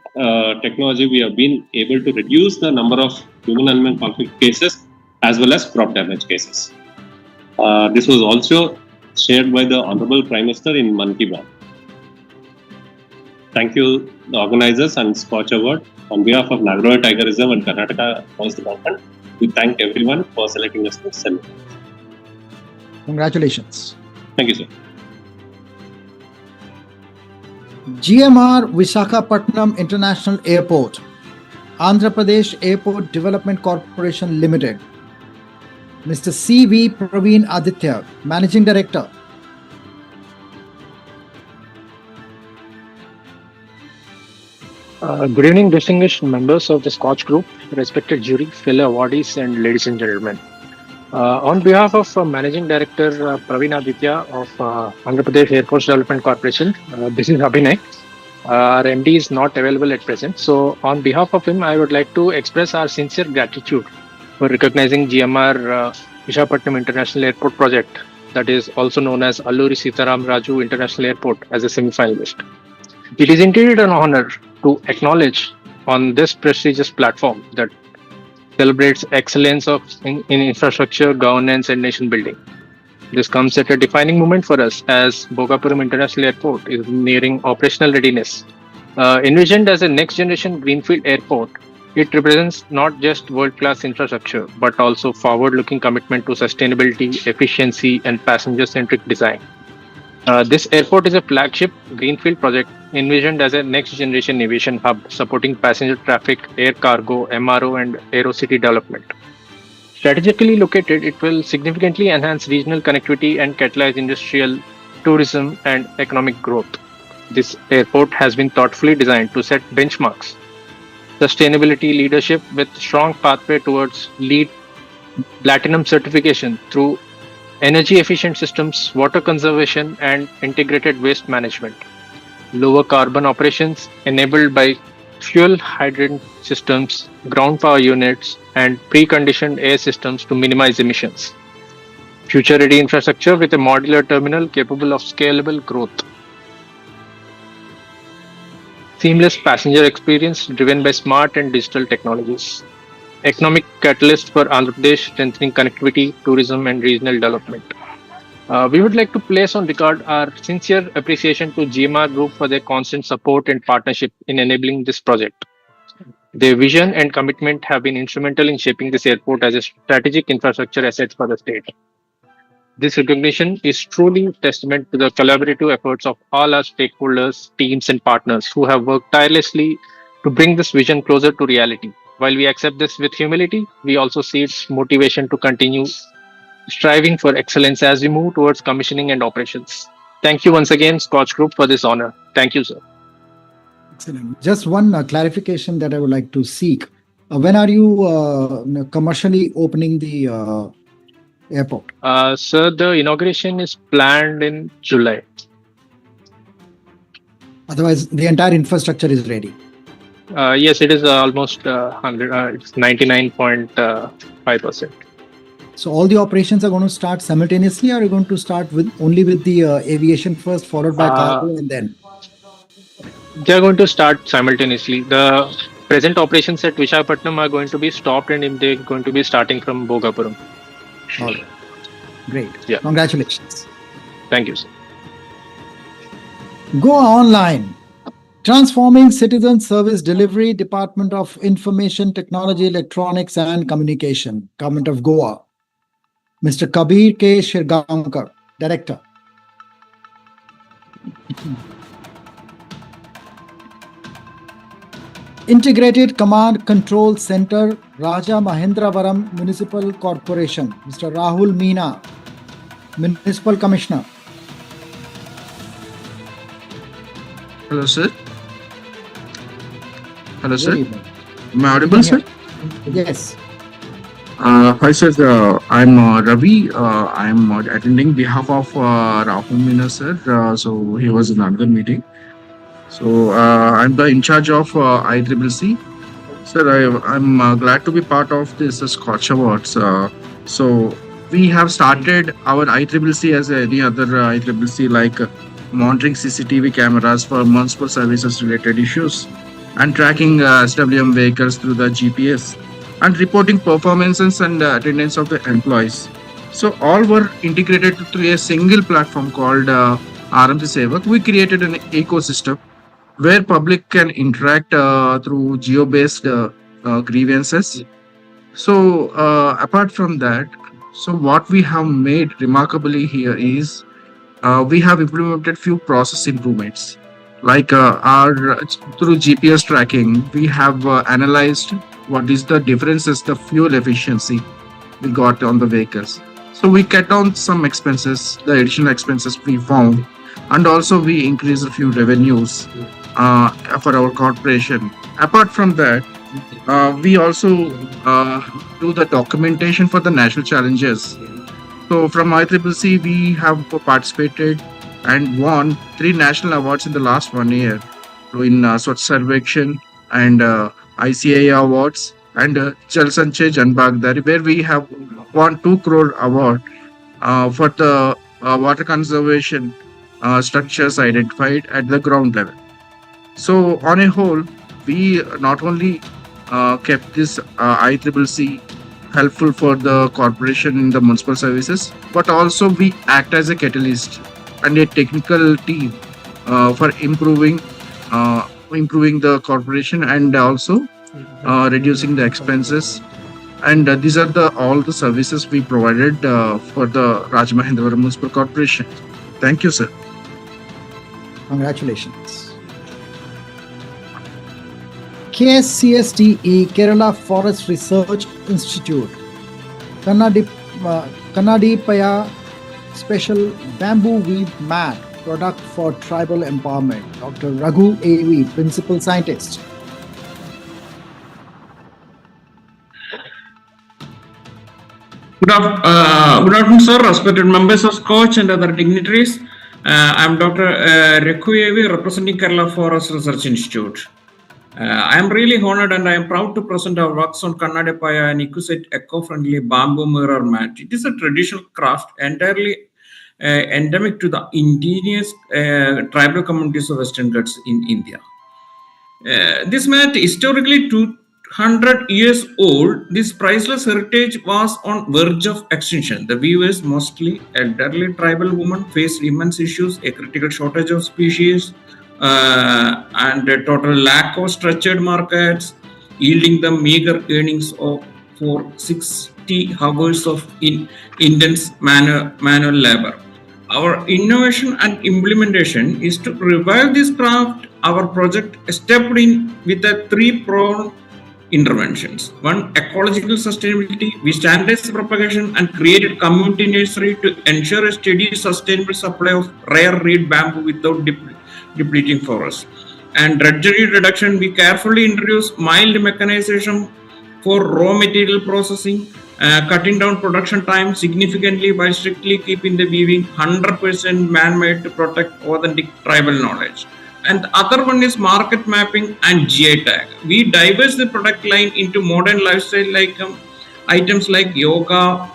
Speaker 13: technology, we have been able to reduce the number of human-animal conflict cases as well as crop damage cases. This was also shared by the Honorable Prime Minister in Mann Ki Baat. Thank you, the organizers and SKOCH Award. On behalf of Nagarhole Tiger Reserve and Karnataka Forest Department, we thank everyone for selecting us to celebrate.
Speaker 2: Congratulations.
Speaker 13: Thank you, sir.
Speaker 2: GMR Visakhapatnam International Airport, Andhra Pradesh Airport Development Corporation Limited, Mr. C.V. Praveen Aditya, Managing Director.
Speaker 14: Good evening, distinguished members of the SKOCH Group, respected jury, fellow awardees, and ladies and gentlemen. On behalf of Managing Director Praveen Aditya of Andhra Pradesh Airports Development Corporation, this is Abhinay. Our MD is not available at present. So on behalf of him, I would like to express our sincere gratitude for recognizing GMR Visakhapatnam International Airport project that is also known as Alluri Sitaram Raju International Airport, as a semi-finalist. It is indeed an honor to acknowledge on this prestigious platform that celebrates excellence in infrastructure, governance, and nation building. This comes at a defining moment for us as Bhogapuram International Airport is nearing operational readiness. Envisioned as a next-generation greenfield airport, it represents not just world-class infrastructure, but also forward-looking commitment to sustainability, efficiency, and passenger-centric design. This airport is a flagship greenfield project envisioned as a next-generation aviation hub supporting passenger traffic, air cargo, MRO, and aerocity development. Strategically located, it will significantly enhance regional connectivity and catalyze industrial, tourism, and economic growth. This airport has been thoughtfully designed to set benchmarks, sustainability leadership with strong pathway towards LEED Platinum certification through energy efficient systems, water conservation, and integrated waste management. Lower carbon operations enabled by fuel hydrant systems, ground power units, and preconditioned air systems to minimize emissions. Future-ready infrastructure with a modular terminal capable of scalable growth. Seamless passenger experience driven by smart and digital technologies. Economic catalyst for Andhra Pradesh, strengthening connectivity, tourism, and regional development. We would like to place on record our sincere appreciation to GMR Group for their constant support and partnership in enabling this project. Their vision and commitment have been instrumental in shaping this airport as a strategic infrastructure asset for the state. This recognition is truly testament to the collaborative efforts of all our stakeholders, teams, and partners who have worked tirelessly to bring this vision closer to reality. While we accept this with humility, we also see its motivation to continue striving for excellence as we move towards commissioning and operations. Thank you once again, SKOCH Group, for this honor. Thank you, sir.
Speaker 2: Excellent. Just one clarification that I would like to seek. When are you commercially opening the airport?
Speaker 14: Sir, the inauguration is planned in July.
Speaker 2: Otherwise, the entire infrastructure is ready.
Speaker 14: Yes, it is almost 100. It's 99.5%.
Speaker 2: So all the operations are going to start simultaneously, or are you going to start only with the aviation first, followed by cargo, and then?
Speaker 14: They are going to start simultaneously. The present operations at Visakhapatnam are going to be stopped, and they're going to be starting from Bhogapuram.
Speaker 2: All right. Great.
Speaker 14: Yeah.
Speaker 2: Congratulations.
Speaker 14: Thank you, sir.
Speaker 2: Go online. Transforming Citizen Service Delivery, Department of Information Technology, Electronics and Communication, Government of Goa. Mr. Kabir K. Shirgaonkar, Director. Integrated Command Control Center, Raja Mahendravaram Municipal Corporation, Mr. Rahul Meena, Municipal Commissioner.
Speaker 15: Hello, sir. Hello, sir.
Speaker 2: Good evening.
Speaker 15: Am I audible, sir?
Speaker 2: Yes.
Speaker 15: Hi, sir. I'm Ravi. I'm attending behalf of Rahul Meena, sir. So he was in another meeting. So I'm the in charge of ICCC. Sir, I'm glad to be part of this SKOCH Awards. So we have started our ICCC as any other ICCC, like monitoring CCTV cameras for municipal services related issues and tracking SWM vehicles through the GPS and reporting performances and attendance of the employees. So all were integrated through a single platform called RMC Sevak. We created an ecosystem where public can interact through geo-based grievances. So apart from that, so what we have made remarkably here is we have implemented few process improvements. Like through GPS tracking, we have analyzed what is the differences, the fuel efficiency we got on the vehicles. So we cut down some expenses, the additional expenses we found, and also we increased a few revenues for our corporation. Apart from that, we also do the documentation for the national challenges. So from ICCC, we have participated and won 3 national awards in the last 1 year. So in Swachh Sarvekshan and ICAI awards and Jal Sanchay Jan Bhagidari, where we have won 2 crore award for the water conservation structures identified at the ground level. So on a whole, we not only kept this ICCC helpful for the corporation in the municipal services, but also we act as a catalyst and a technical team for improving the corporation and also reducing the expenses. And these are all the services we provided for the Rajamahendravaram Municipal Corporation. Thank you, sir.
Speaker 2: Congratulations. KSCSTE, Kerala Forest Research Institute, Kannadipaya Special Bamboo Weave Mat Product for Tribal Empowerment, Dr. Raghu A.V., Principal Scientist.
Speaker 4: Good afternoon, sir, respected members of SKOCH and other dignitaries. I am Dr. Raghu A.V., representing Kerala Forest Research Institute. I am really honored and I am proud to present our works on Kannadipaya, an exquisite eco-friendly bamboo mirror mat. It is a traditional craft entirely endemic to the indigenous tribal communities of Western Ghats in India. This mat, historically 200 years old, this priceless heritage was on verge of extinction. The weavers, mostly elderly tribal women, faced immense issues, a critical shortage of species, and a total lack of structured markets, yielding them meager earnings for 60 hours of intense manual labor. Our innovation and implementation is to revive this craft. Our project stepped in with a three-pronged interventions. One, ecological sustainability. We standardized propagation and created community nursery to ensure a steady, sustainable supply of rare reed bamboo without depleting forests. And drudgery reduction, we carefully introduced mild mechanization for raw material processing, cutting down production time significantly by strictly keeping the weaving 100% man-made to protect authentic tribal knowledge. And the other one is market mapping and GI tag. We diverse the product line into modern lifestyle items like yoga,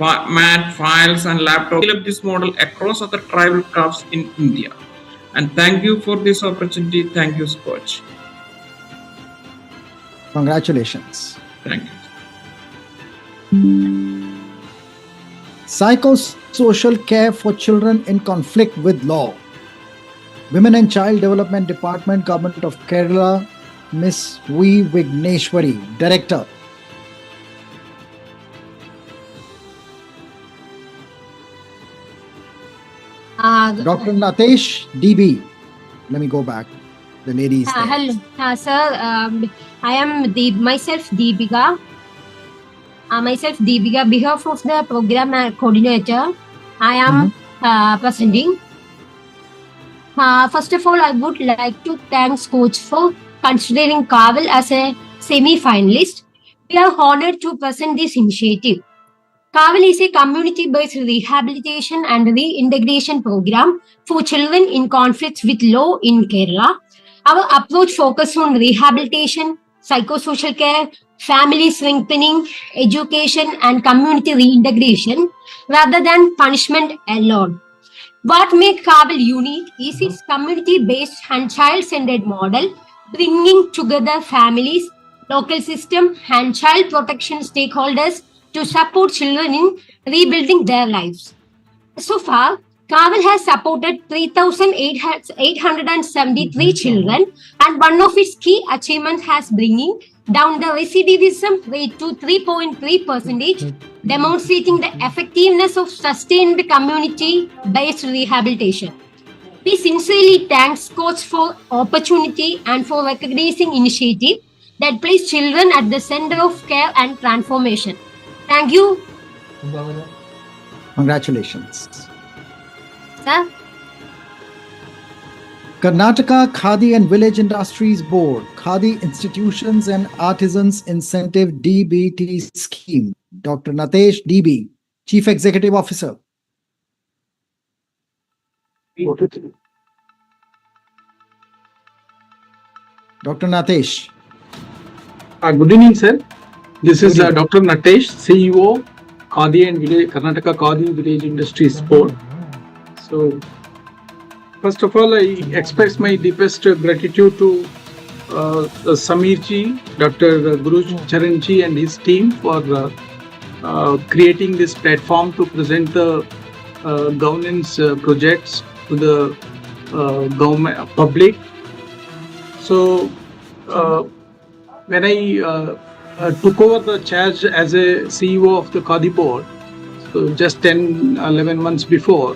Speaker 4: mat, files, and laptops. Develop this model across other tribal crafts in India. And thank you for this opportunity. Thank you, SKOCH.
Speaker 2: Congratulations.
Speaker 4: Thank you.
Speaker 2: Psychosocial care for children in conflict with law. Women and Child Development Department, Government of Kerala, Miss V. Vigneshwari, Director. Dr. Natesh, DB. Let me go back. The lady is there.
Speaker 16: Hello, sir. I am myself Deepika. Behalf of the program coordinator, I am presenting. First of all, I would like to thank SKOCH for considering Kaval as a semi-finalist. We are honored to present this initiative. Kaval is a community-based rehabilitation and reintegration program for children in conflicts with law in Kerala. Our approach focuses on rehabilitation, psychosocial care, family strengthening, education, and community reintegration rather than punishment alone. What makes Kaval unique is its community-based and child-centered model, bringing together families, local system, and child protection stakeholders to support children in rebuilding their lives. So far, Kaval has supported 3,873 children, and one of its key achievements has bringing down the recidivism rate to 3.3%, demonstrating the effectiveness of sustained community-based rehabilitation. We sincerely thank SKOCH for opportunity and for recognizing initiative that place children at the center of care and transformation. Thank you.
Speaker 2: Congratulations.
Speaker 16: Sir?
Speaker 2: Karnataka Khadi and Village Industries Board, Khadi Institutions and Artisans Incentive DBT Scheme. Dr. Natesh DB, Chief Executive Officer. Dr. Natesh.
Speaker 17: Good evening, sir. This is Dr. Natesh, CEO, Khadi and Karnataka Khadi Village Industries Board. So, first of all, I express my deepest gratitude to Samirji, Dr. Guru Charanji and his team for creating this platform to present the governance projects to the government public. So, when I took over the charge as a CEO of the Khadi board, so just 10-11 months before,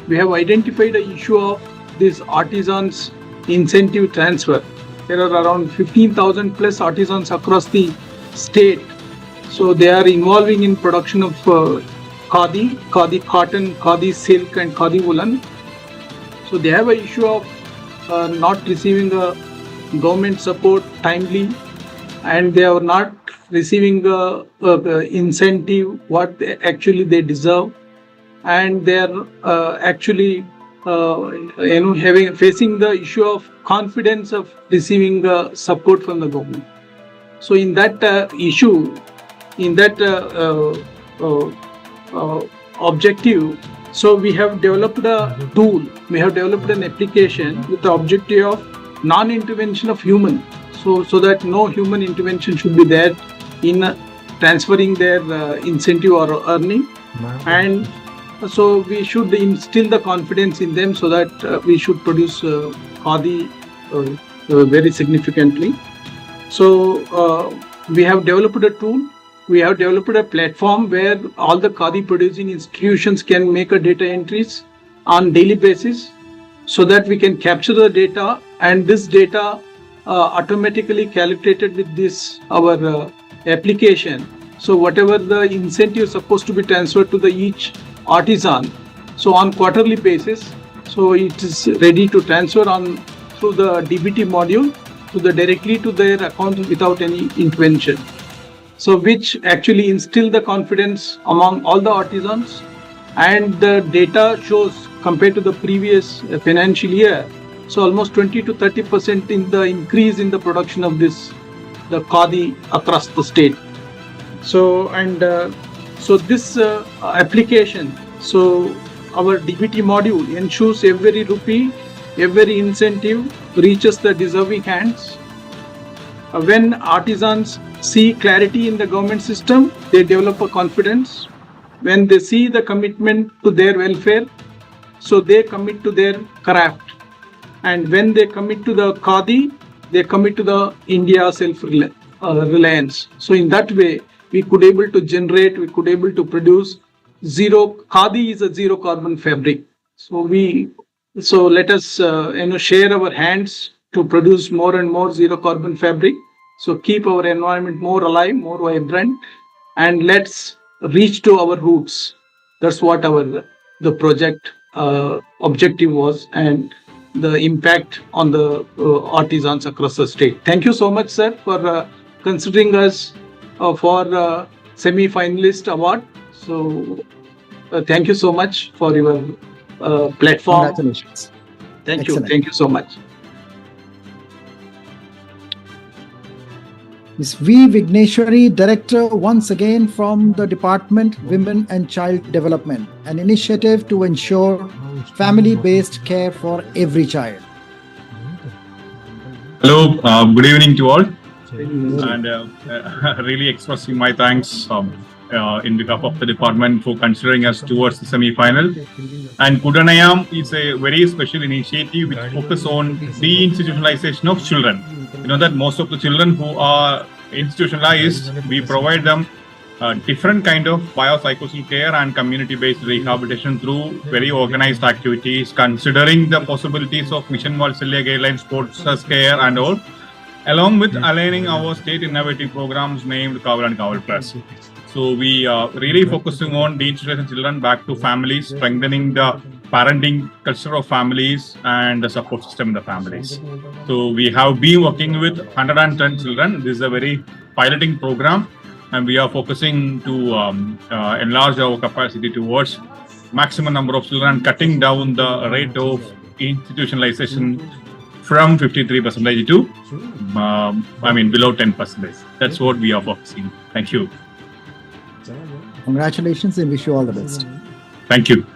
Speaker 17: we have identified the issue of this artisans incentive transfer. There are around 15,000 plus artisans across the state. So they are involving in production of khadi cotton, khadi silk and khadi woolen. So they have an issue of not receiving the government support timely, and they are not receiving the incentive what they deserve, and they are actually facing the issue of confidence of receiving the support from the government. So in that issue, in that objective, so we have developed a tool, we have developed an application with the objective of non-intervention of human, so that no human intervention should be there in transferring their incentive or earning, and so we should instill the confidence in them so that we should produce khadi very significantly. So we have developed a tool, we have developed a platform where all the khadi producing institutions can make a data entries on daily basis, so that we can capture the data, and this data automatically calculated with this our application. So whatever the incentive is supposed to be transferred to the each artisan, so on quarterly basis, so it is ready to transfer on through the DBT module to the directly to their account without any intervention. So which actually instill the confidence among all the artisans, and the data shows compared to the previous financial year, so almost 20 to 30% in the increase in the production of the khadi across the state. So so this application, so our DBT module ensures every rupee, every incentive reaches the deserving hands. When artisans see clarity in the government system, they develop a confidence. When they see the commitment to their welfare, so they commit to their craft. And when they commit to the khadi, they commit to the India self-reliance. So in that way, we could able to generate, we could able to produce khadi is a zero carbon fabric. So let us share our hands to produce more and more zero carbon fabric. So keep our environment more alive, more vibrant, and let's reach to our roots. That's what the project objective was, and the impact on the artisans across the state. Thank you so much, sir, for considering us for semi-finalist award. So thank you so much for your platform.
Speaker 2: Congratulations.
Speaker 17: Thank
Speaker 2: Excellent.
Speaker 17: you. Thank you so much.
Speaker 2: Ms. V. Vigneshwari, Director, once again from the Department Women and Child Development, an initiative to ensure family-based care for every child.
Speaker 18: Hello, good evening to all, and really expressing my thanks in behalf of the department for considering us towards the semi-final. And Kudanayam is a very special initiative which focuses on de-institutionalization of children. You know that most of the children who are institutionalized, we provide them different kind of biopsychosocial care and community-based rehabilitation through very organized activities, considering the possibilities of Mission Vatsalya guidelines, sports care and all, along with aligning our state innovative programs named Kaval and Kaval Plus. So we are really focusing on de-institutionalizing children back to families, strengthening the parenting culture of families and the support system in the families. So we have been working with 110 children. This is a very piloting program, and we are focusing to enlarge our capacity towards maximum number of children, cutting down the rate of institutionalization from 53% to, below 10%. That's what we are focusing. Thank you.
Speaker 2: Congratulations and wish you all the best.
Speaker 18: Thank you.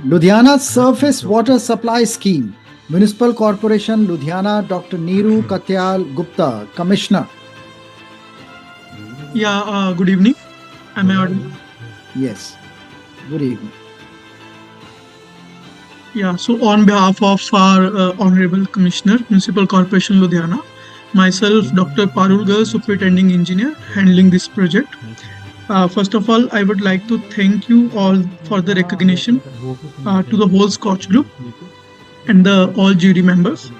Speaker 2: Ludhiana Surface Water Supply Scheme, Municipal Corporation, Ludhiana, Dr. Neeru Katyal Gupta, Commissioner.
Speaker 19: Yeah, good evening. Am I audible?
Speaker 2: Yes. Good evening.
Speaker 19: Yeah, so on behalf of our Honorable Commissioner, Municipal Corporation Ludhiana, myself, Dr. Parulgar, Superintending Engineer, handling this project. First of all, I would like to thank you all for the recognition to the whole SKOCH Group and all jury members.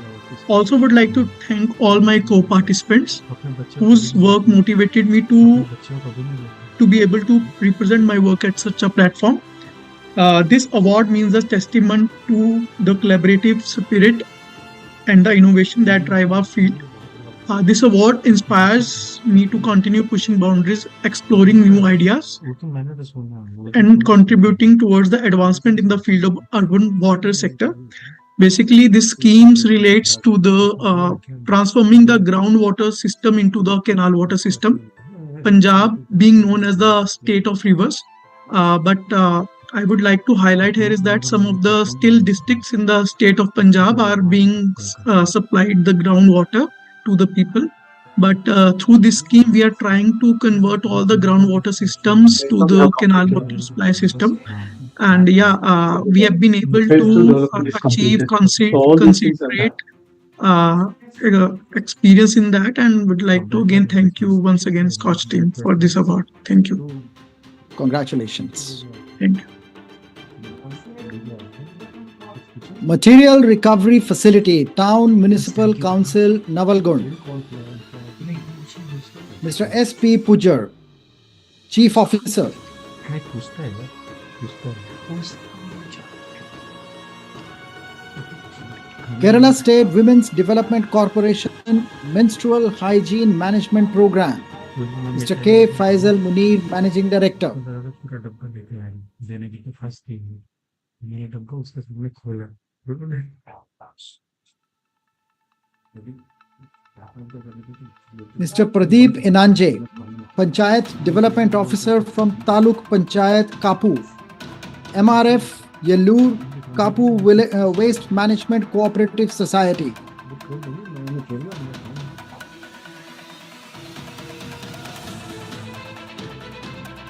Speaker 19: Also would like to thank all my co-participants whose work motivated me to be able to represent my work at such a platform. This award means a testament to the collaborative spirit and the innovation that drive our field. This award inspires me to continue pushing boundaries, exploring new ideas, and contributing towards the advancement in the field of urban water sector. Basically, this schemes relates to the transforming the groundwater system into the canal water system. Punjab being known as the state of rivers, but I would like to highlight here is that some of the still districts in the state of Punjab are being supplied the groundwater to the people. But through this scheme, we are trying to convert all the groundwater systems to the canal water supply system. And yeah, we have been able to achieve considerate experience in that, and would like to again thank you once again, SKOCH team, for this award. Thank you.
Speaker 2: Congratulations.
Speaker 19: Thank you.
Speaker 2: Material Recovery Facility, Town Municipal Council, Navalgund. Mr. S.P. Pujar, Chief Officer. Kerala State Women's Development Corporation Menstrual Hygiene Management Program. Mr. K. Faisal Munir, Managing Director. Mr. Pradeep Inanje, Panchayat Development Officer from Taluk Panchayat Kapu. MRF Yellur Kapu Waste Management Cooperative Society.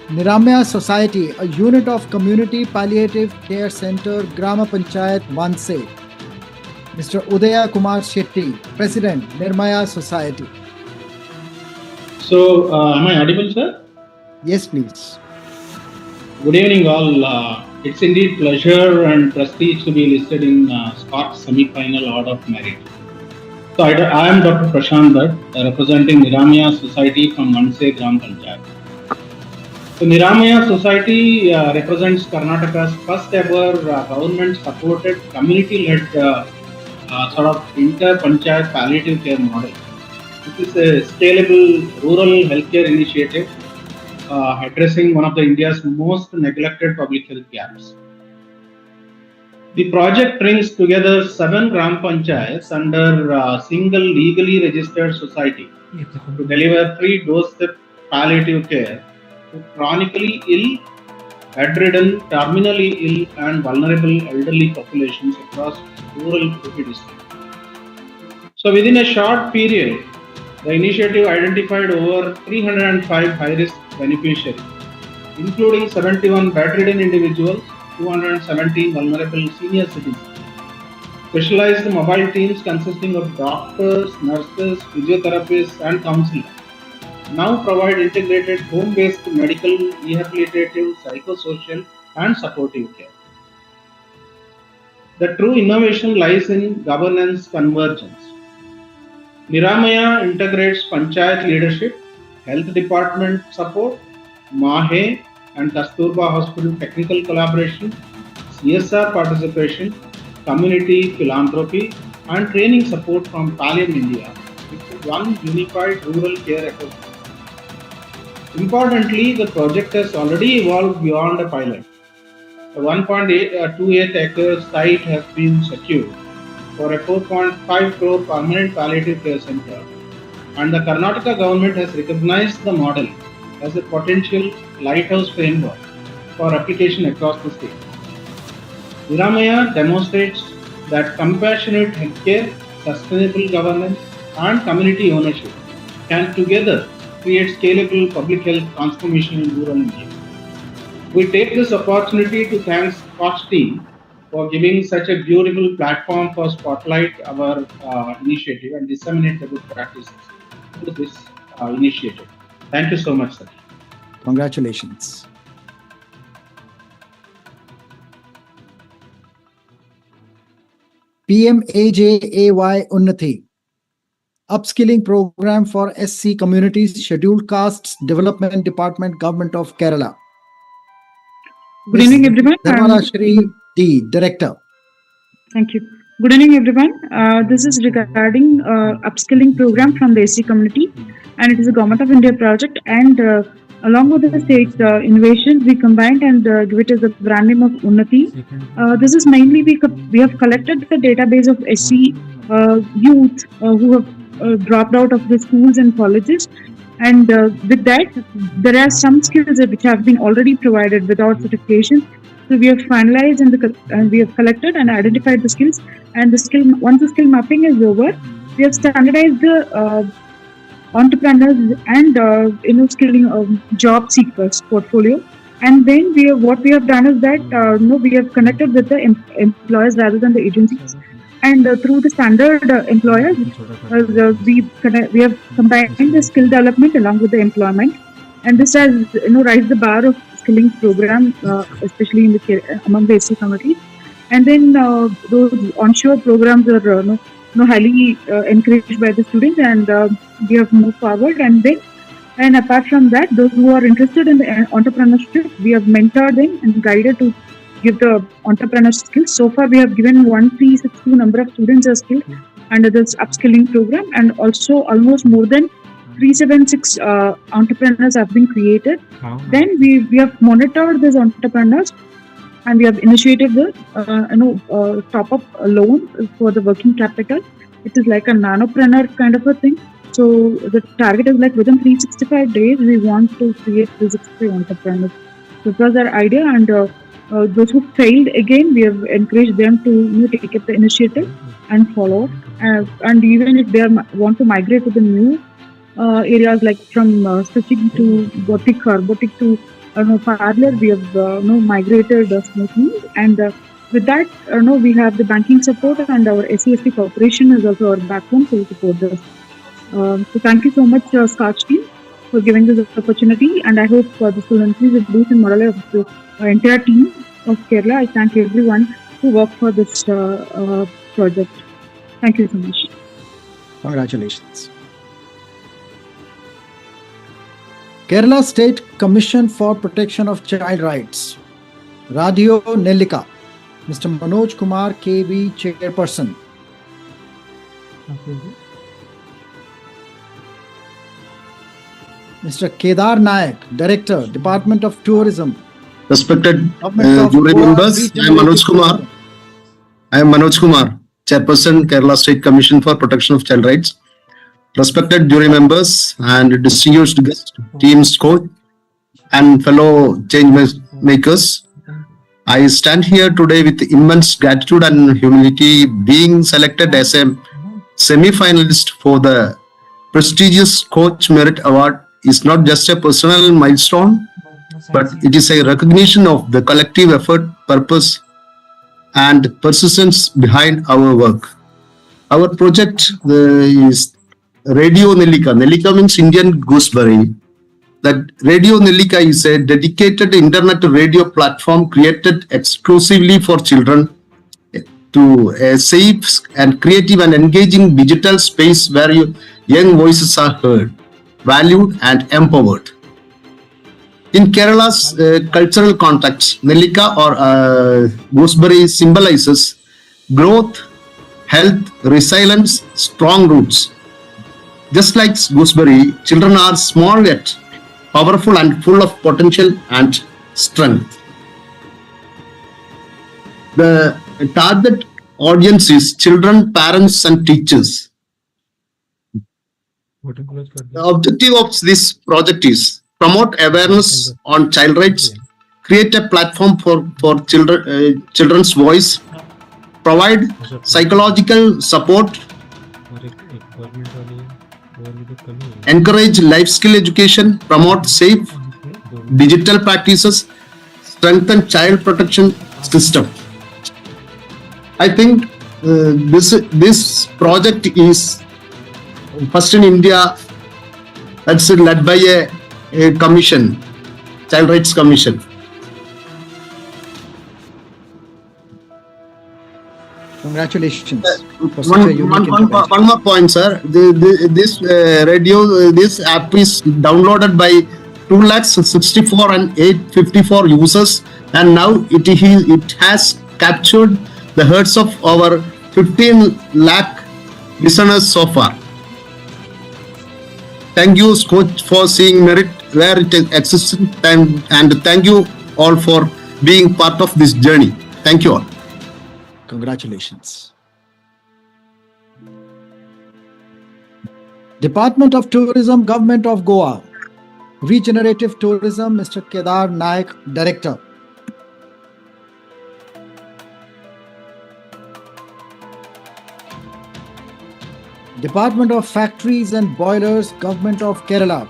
Speaker 2: Niramya Society, a unit of Community Palliative Care Center, Grama Panchayat Vanse. Mr. Udaya Kumar Shetty, President, Nirmaya Society.
Speaker 5: So, am I audible, sir?
Speaker 2: Yes, please.
Speaker 5: Good evening, all. It's indeed pleasure and prestige to be listed in SKOCH semi-final order of merit. So, I am Dr. Prashant Dutt, representing Niramaya Society from Vanse Gram Panchayat. So, Niramaya Society represents Karnataka's first ever government-supported, community-led sort of inter-panchayat palliative care model. This is a scalable rural healthcare initiative addressing one of the India's most neglected public health gaps. The project brings together 7 Gram Panchayats under a single legally registered society to deliver free doorstep palliative care to chronically ill, bedridden, terminally ill and vulnerable elderly populations across rural UP districts. So within a short period, the initiative identified over 305 high-risk beneficiaries, including 71 bedridden individuals, 217 vulnerable senior citizens. Specialized mobile teams consisting of doctors, nurses, physiotherapists and counselors now provide integrated home-based medical, rehabilitative, psychosocial and supportive care. The true innovation lies in governance convergence. Niramaya integrates Panchayat leadership, health department support, MAHE and Kasturba Hospital technical collaboration, CSR participation, community philanthropy and training support from Pallium India into one unified rural care ecosystem. Importantly, the project has already evolved beyond a pilot. A 1.28 acre site has been secured for a 4.5 crore permanent palliative care center, and the Karnataka government has recognized the model as a potential lighthouse framework for application across the state. Niramaya demonstrates that compassionate healthcare, sustainable governance, and community ownership can together create scalable public health transformation in rural India. We take this opportunity to thank SKOCH team for giving such a beautiful platform for spotlight our initiative and disseminate the good practices through this initiative. Thank you so much, sir.
Speaker 2: Congratulations. PMAJAY Unnati, upskilling program for SC communities, scheduled castes development department, Government of Kerala.
Speaker 20: Good evening, everyone.
Speaker 2: Dharmarashri D, Director.
Speaker 20: Thank you. Good evening, everyone. This is regarding upskilling program from the SC community, and it is a Government of India project. And along with the state innovations, we combined and give it as a brand name of Unnati. This is mainly we have collected the database of SC youth who have dropped out of the schools and colleges. And with that, there are some skills which have been already provided without certification. So we have finalized and we have collected and identified the skills. And once the skill mapping is over, we have standardized the entrepreneurs and skilling job seekers portfolio. And then what we have done is that we have connected with the employers rather than the agencies. And through the standard employers, we have combined the skill development along with the employment, and this has raised the bar of skilling program, especially in among the SC communities. And then those onshore programs are highly encouraged by the students, and we have moved forward. And apart from that, those who are interested in the entrepreneurship, we have mentored them and guided to give the entrepreneur skills. So far, we have given 1362 number of students a skill under this upskilling program, and also almost more than 376 entrepreneurs have been created. Then we have monitored these entrepreneurs, and we have initiated the top up loan for the working capital. It is like a nanopreneur kind of a thing. So the target is like within 365 days, we want to create 365 entrepreneurs. So it was our idea, and those who failed again, we have encouraged them to take up the initiative and follow. And even if they want to migrate to the new areas like from stitching to boutique or boutique to parlor, we have migrated smoothly. And with that, we have the banking support, and our SCST corporation is also our backbone to support this. So thank you so much, SKOCH team, for giving this opportunity, and I hope this will increase the boost and morale of the entire team of Kerala. I thank everyone who worked for this project. Thank you so much.
Speaker 2: Congratulations. Kerala State Commission for Protection of Child Rights, Radio Nellika, Mr. Manoj Kumar KB, Chairperson. Mr. Kedar Nayak, Director, Department of Tourism.
Speaker 21: Respected jury members, I am Manoj Kumar, Chairperson, Kerala State Commission for Protection of Child Rights. Respected jury members and distinguished guests, team SKOCH and fellow change makers, I stand here today with immense gratitude and humility, being selected as a semi-finalist for the prestigious SKOCH Merit Award is not just a personal milestone, but it is a recognition of the collective effort, purpose, and persistence behind our work. Our project is Radio Nellika. Nellika means Indian gooseberry. That Radio Nellika is a dedicated internet radio platform created exclusively for children to a safe and creative and engaging digital space where young voices are heard, valued, and empowered. In Kerala's cultural context, Nellika or gooseberry symbolizes growth, health, resilience, strong roots. Just like gooseberry, children are small yet powerful and full of potential and strength. The target audience is children, parents, and teachers. The objective of this project is promote awareness on child rights, create a platform for children's voice, provide psychological support, encourage life skill education, promote safe digital practices, strengthen child protection system. I think this project is first in India that's led by a commission, Child Rights Commission.
Speaker 2: Congratulations.
Speaker 21: One more point, sir. This app is downloaded by 2,64,854 and 854 users, and now it has captured the hearts of over 15 lakh listeners so far. Thank you, SKOCH, for seeing merit where it exists, and thank you all for being part of this journey. Thank you all.
Speaker 2: Congratulations. Department of Tourism, Government of Goa. Regenerative Tourism, Mr. Kedar Naik, Director. Department of Factories and Boilers, Government of Kerala.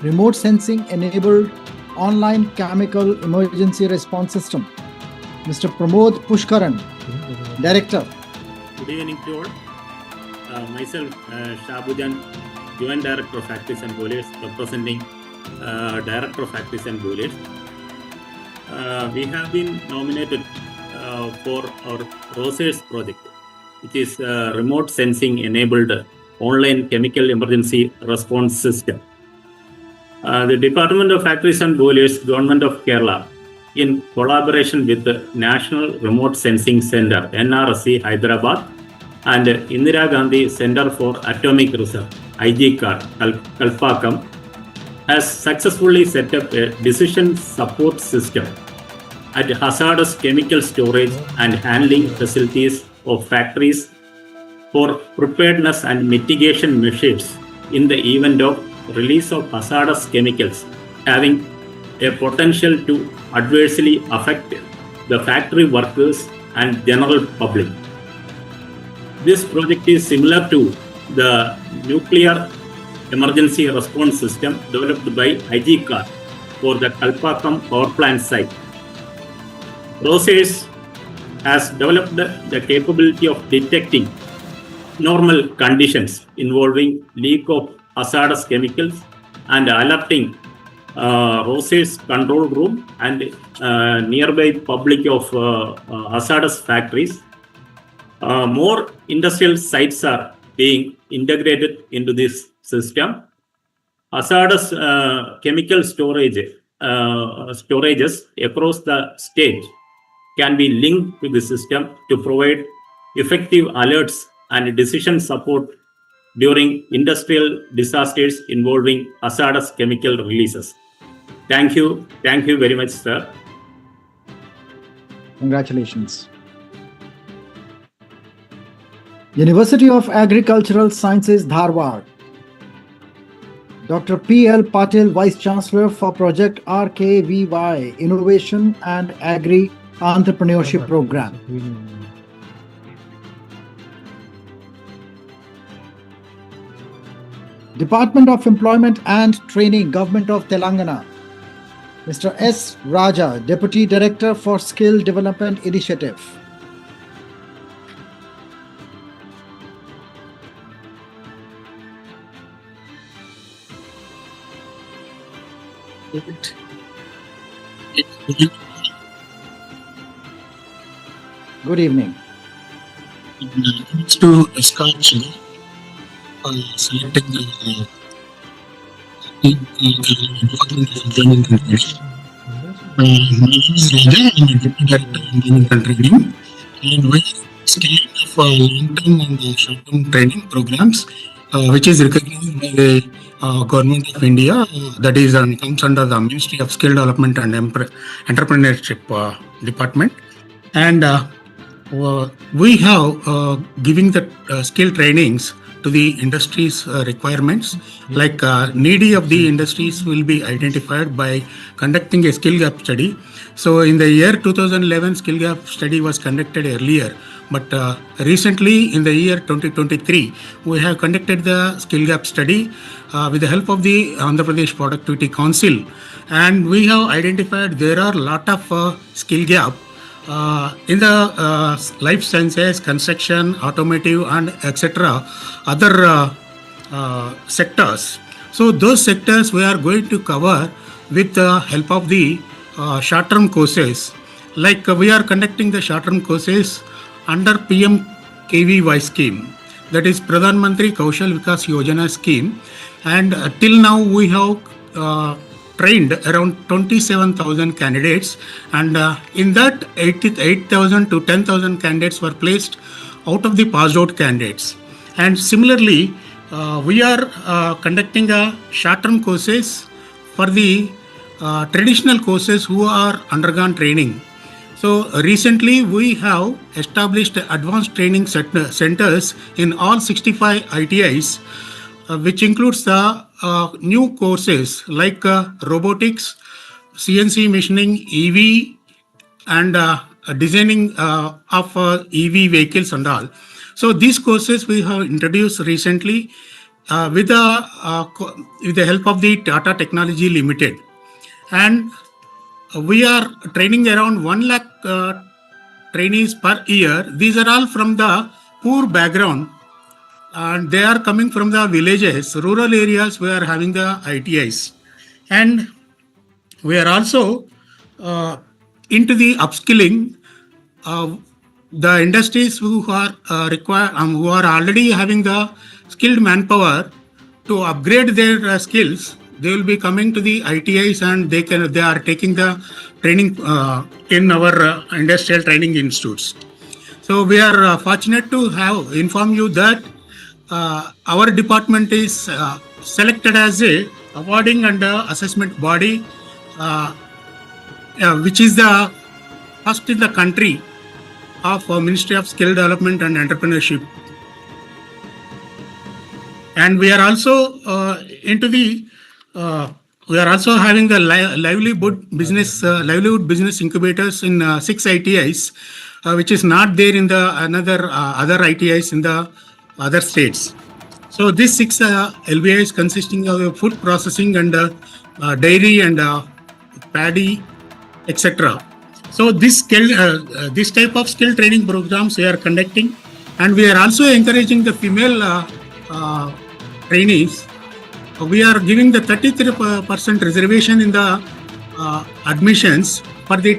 Speaker 2: Remote Sensing Enabled Online Chemical Emergency Response System. Mr. Pramod Pushkaran, Director.
Speaker 1: Good evening to all. Myself, Shabujan, Joint Director of Factories and Boilers, representing Director of Factories and Boilers. We have been nominated for our ROSERS project, which is Remote Sensing Enabled Online Chemical Emergency Response System. The Department of Factories and Boilers, Government of Kerala, in collaboration with the National Remote Sensing Center, NRSC, Hyderabad, and Indira Gandhi Center for Atomic Research, IGCAR, Kalpakam, has successfully set up a decision support system at hazardous chemical storage and handling facilities of factories for preparedness and mitigation measures in the event of release of hazardous chemicals having a potential to adversely affect the factory workers and general public. This project is similar to the Nuclear Emergency Response System developed by IGCAR for the Kalpakam power plant site. ROSERS has developed the capability of detecting normal conditions involving leak of hazardous chemicals and alerting ROSERS control room and nearby public of hazardous factories. More industrial sites are being integrated into this system. Hazardous chemical storages across the state can be linked to the system to provide effective alerts and decision support during industrial disasters involving hazardous chemical releases. Thank you very much, sir.
Speaker 2: Congratulations. University of Agricultural Sciences, Dharwad. Dr. P.L. Patil, Vice Chancellor for Project RKVY, Innovation and Agri Entrepreneurship Program. Department of Employment and Training, Government of Telangana. Mr. S. Raja, Deputy Director for Skill Development Initiative. Good evening.
Speaker 22: Thanks to SKOCH Group for selecting the important training country. My name is Raja, I'm a Deputy Director of Engineering and Training, and we are scaling of long-term and short-term training programs, which is recognized by the Government of India, that is comes under the Ministry of Skill Development and Entrepreneurship Department. And we have giving the skill trainings to
Speaker 3: to the industry's requirements. Like needy of the industries will be identified by conducting a skill gap study. So in the year 2011, skill gap study was conducted earlier. But recently, in the year 2023, we have conducted the skill gap study with the help of the Andhra Pradesh Productivity Council. And we have identified there are a lot of skill gap in the life sciences, construction, automotive, and etc. other sectors. So those sectors we are going to cover with the help of the short-term courses. Like we are conducting the short-term courses under PM-KVY scheme, that is Pradhan Mantri Kaushal Vikas Yojana scheme, and till now we have trained around 27,000 candidates, and in that 8,000 to 10,000 candidates were placed out of the passed out candidates. And similarly, we are conducting short-term courses for the traditional courses who are undergone training. So recently we have established advanced training centers in all 65 ITIs, which includes the new courses like robotics, CNC machining, EV, and designing of EV vehicles and all. So these courses we have introduced recently with the help of the Tata Technology Limited. And we are training around 1 lakh trainees per year. These are all from the poor background, and they are coming from the villages, rural areas. We are having the ITIs, and we are also into the upskilling. The industries who are who are already having the skilled manpower to upgrade their skills, they will be coming to the ITIs, and they are taking the training in our industrial training institutes. So we are fortunate to have informed you that our department is selected as a awarding and assessment body, which is the first in the country of Ministry of Skill Development and Entrepreneurship. And we are also into the we are also having the livelihood business incubators in 6 ITIs, which is not there in the other ITIs in the other states. So these 6 LBIs consisting of food processing and dairy and paddy, etc. So this type of skill training programs we are conducting, and we are also encouraging the female trainees. We are giving the 33% reservation in the admissions for the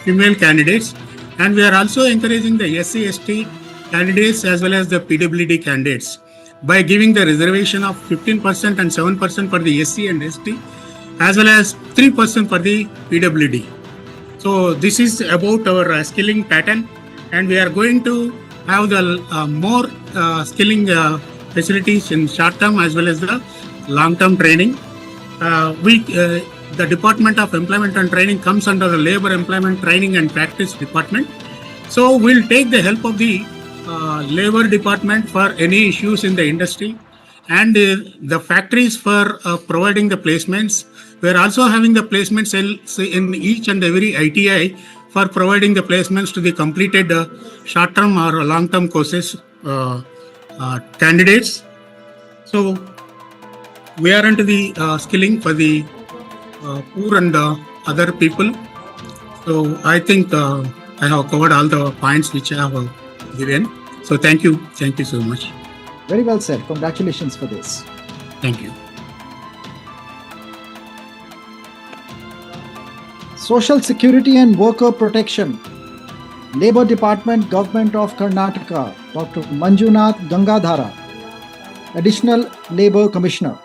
Speaker 3: female candidates, and we are also encouraging the SC, ST candidates as well as the PWD candidates by giving the reservation of 15% and 7% for the SC and ST, as well as 3% for the PWD. So this is about our skilling pattern, and we are going to have the more skilling facilities in short term as well as the long term training. The Department of Employment and Training comes under the Labor, Employment, Training and Practice Department. So we'll take the help of the Labor Department for any issues in the industry, and the factories for providing the placements. We're also having the placement cells in each and every ITI for providing the placements to the completed short-term or long-term courses candidates. So we are into the skilling for the poor and other people. So I think I have covered all the points which I have given. So thank you so much.
Speaker 2: Very well said. Congratulations for this.
Speaker 3: Thank you.
Speaker 2: Social Security and Worker Protection, Labour Department, Government of Karnataka, Dr. Manjunath Gangadhara, Additional Labour Commissioner.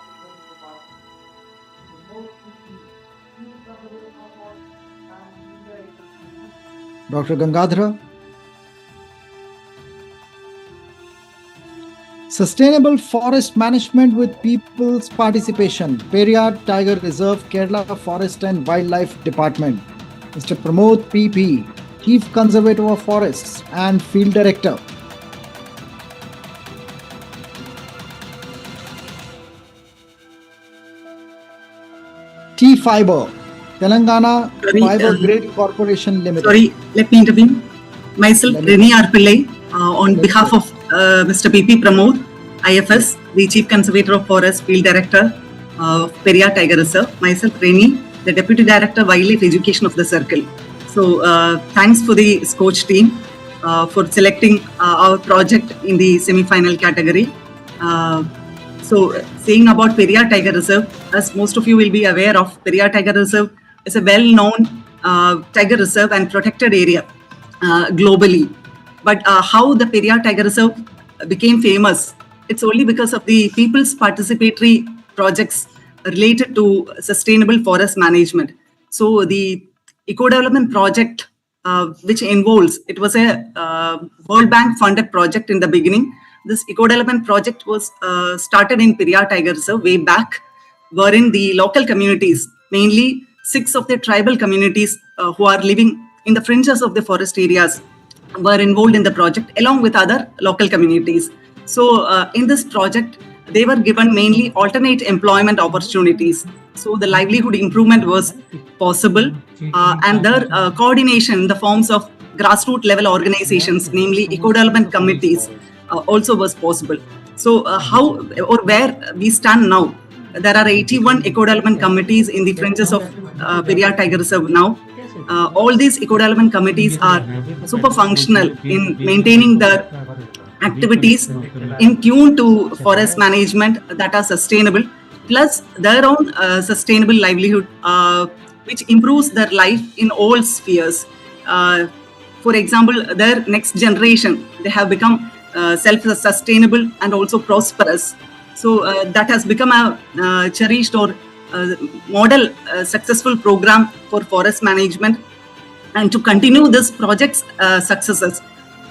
Speaker 2: Dr. Gangadhara. Sustainable Forest Management with People's Participation, Periyar Tiger Reserve, Kerala Forest and Wildlife Department, Mr. Pramod PP, Chief Conservator of Forests and Field Director. Fiber, Telangana Fiber Grid Corporation Limited.
Speaker 6: Sorry, let me intervene. Myself, Reni R. Pillai, on behalf of Mr. P.P. Pramod, IFS, the Chief Conservator of Forest, Field Director of Periyar Tiger Reserve. Myself, Reni, the Deputy Director, Wildlife Education of the Circle. So, thanks for the SKOCH team for selecting our project in the semi-final category. So, saying about Periyar Tiger Reserve, as most of you will be aware of, Periyar Tiger Reserve is a well-known tiger reserve and protected area globally. But how the Periyar Tiger Reserve became famous, it's only because of the people's participatory projects related to sustainable forest management. So the eco-development project, which involves, it was a World Bank funded project in the beginning. This eco-development project was started in Periyar Tiger Reserve way back, wherein the local communities, mainly 6 of the tribal communities who are living in the fringes of the forest areas, were involved in the project along with other local communities. So in this project, they were given mainly alternate employment opportunities. So the livelihood improvement was possible, and their coordination in the forms of grassroots level organizations, namely eco-development committees, also was possible. So how or where we stand now, there are 81 eco-development committees in the fringes of Periyar Tiger Reserve now. All these eco-development committees are super functional in maintaining the activities in tune to forest management that are sustainable, plus their own sustainable livelihood, which improves their life in all spheres. For example, their next generation, they have become self-sustainable and also prosperous. So that has become a cherished or model successful program for forest management. And to continue this project's successes,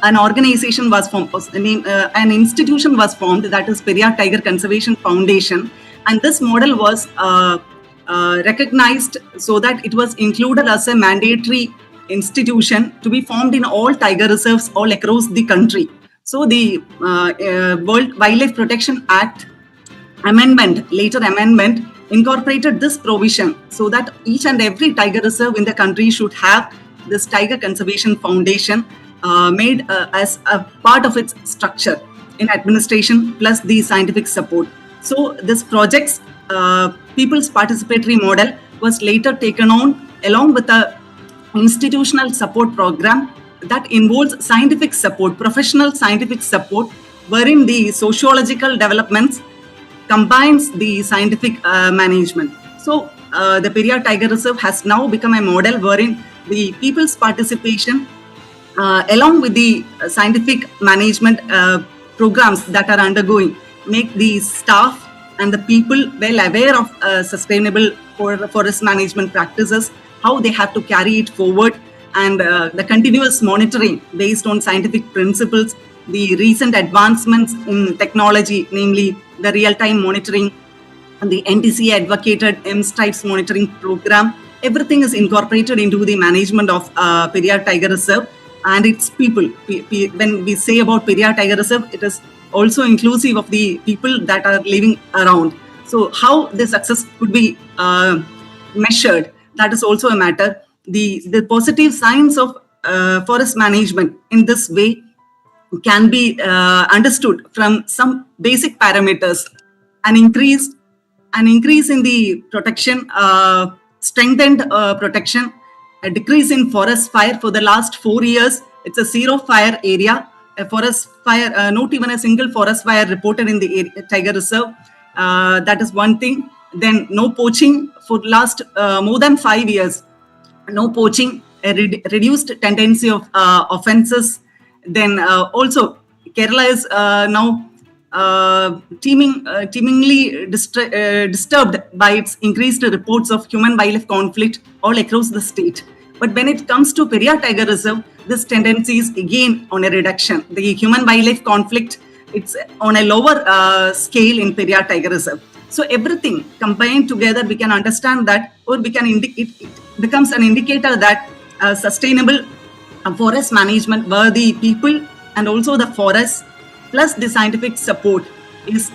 Speaker 6: an organization was formed, an institution was formed, that is Periyar Tiger Conservation Foundation. And this model was recognized so that it was included as a mandatory institution to be formed in all tiger reserves all across the country. So the World Wildlife Protection Act later amendment, incorporated this provision so that each and every tiger reserve in the country should have this Tiger Conservation Foundation made as a part of its structure in administration plus the scientific support. So this project's people's participatory model was later taken on along with a institutional support program that involves scientific support, professional scientific support, wherein the sociological developments combines the scientific management. So the Periyar Tiger Reserve has now become a model wherein the people's participation along with the scientific management programs that are undergoing make the staff and the people well aware of sustainable forest management practices, how they have to carry it forward, and the continuous monitoring based on scientific principles, the recent advancements in technology, namely the real-time monitoring, and the NTCA advocated M-Stripes monitoring program. Everything is incorporated into the management of Periyar Tiger Reserve and its people. When we say about Periyar Tiger Reserve, it is also inclusive of the people that are living around. So how the success could be measured, that is also a matter. The positive signs of forest management in this way can be understood from some basic parameters. An increase in the protection, strengthened protection, a decrease in forest fire for the last 4 years. It's a zero fire area. A forest fire, not even a single forest fire reported in the Tiger Reserve. That is one thing. Then no poaching for last more than 5 years. No poaching, a reduced tendency of offences. Then also Kerala is now teemingly disturbed by its increased reports of human-wildlife conflict all across the state. But when it comes to Periyar Tiger Reserve, this tendency is again on a reduction. The human-wildlife conflict, it's on a lower scale in Periyar Tiger Reserve. So everything combined together, we can understand that, or we can it becomes an indicator that sustainable forest management, where the people and also the forest plus the scientific support is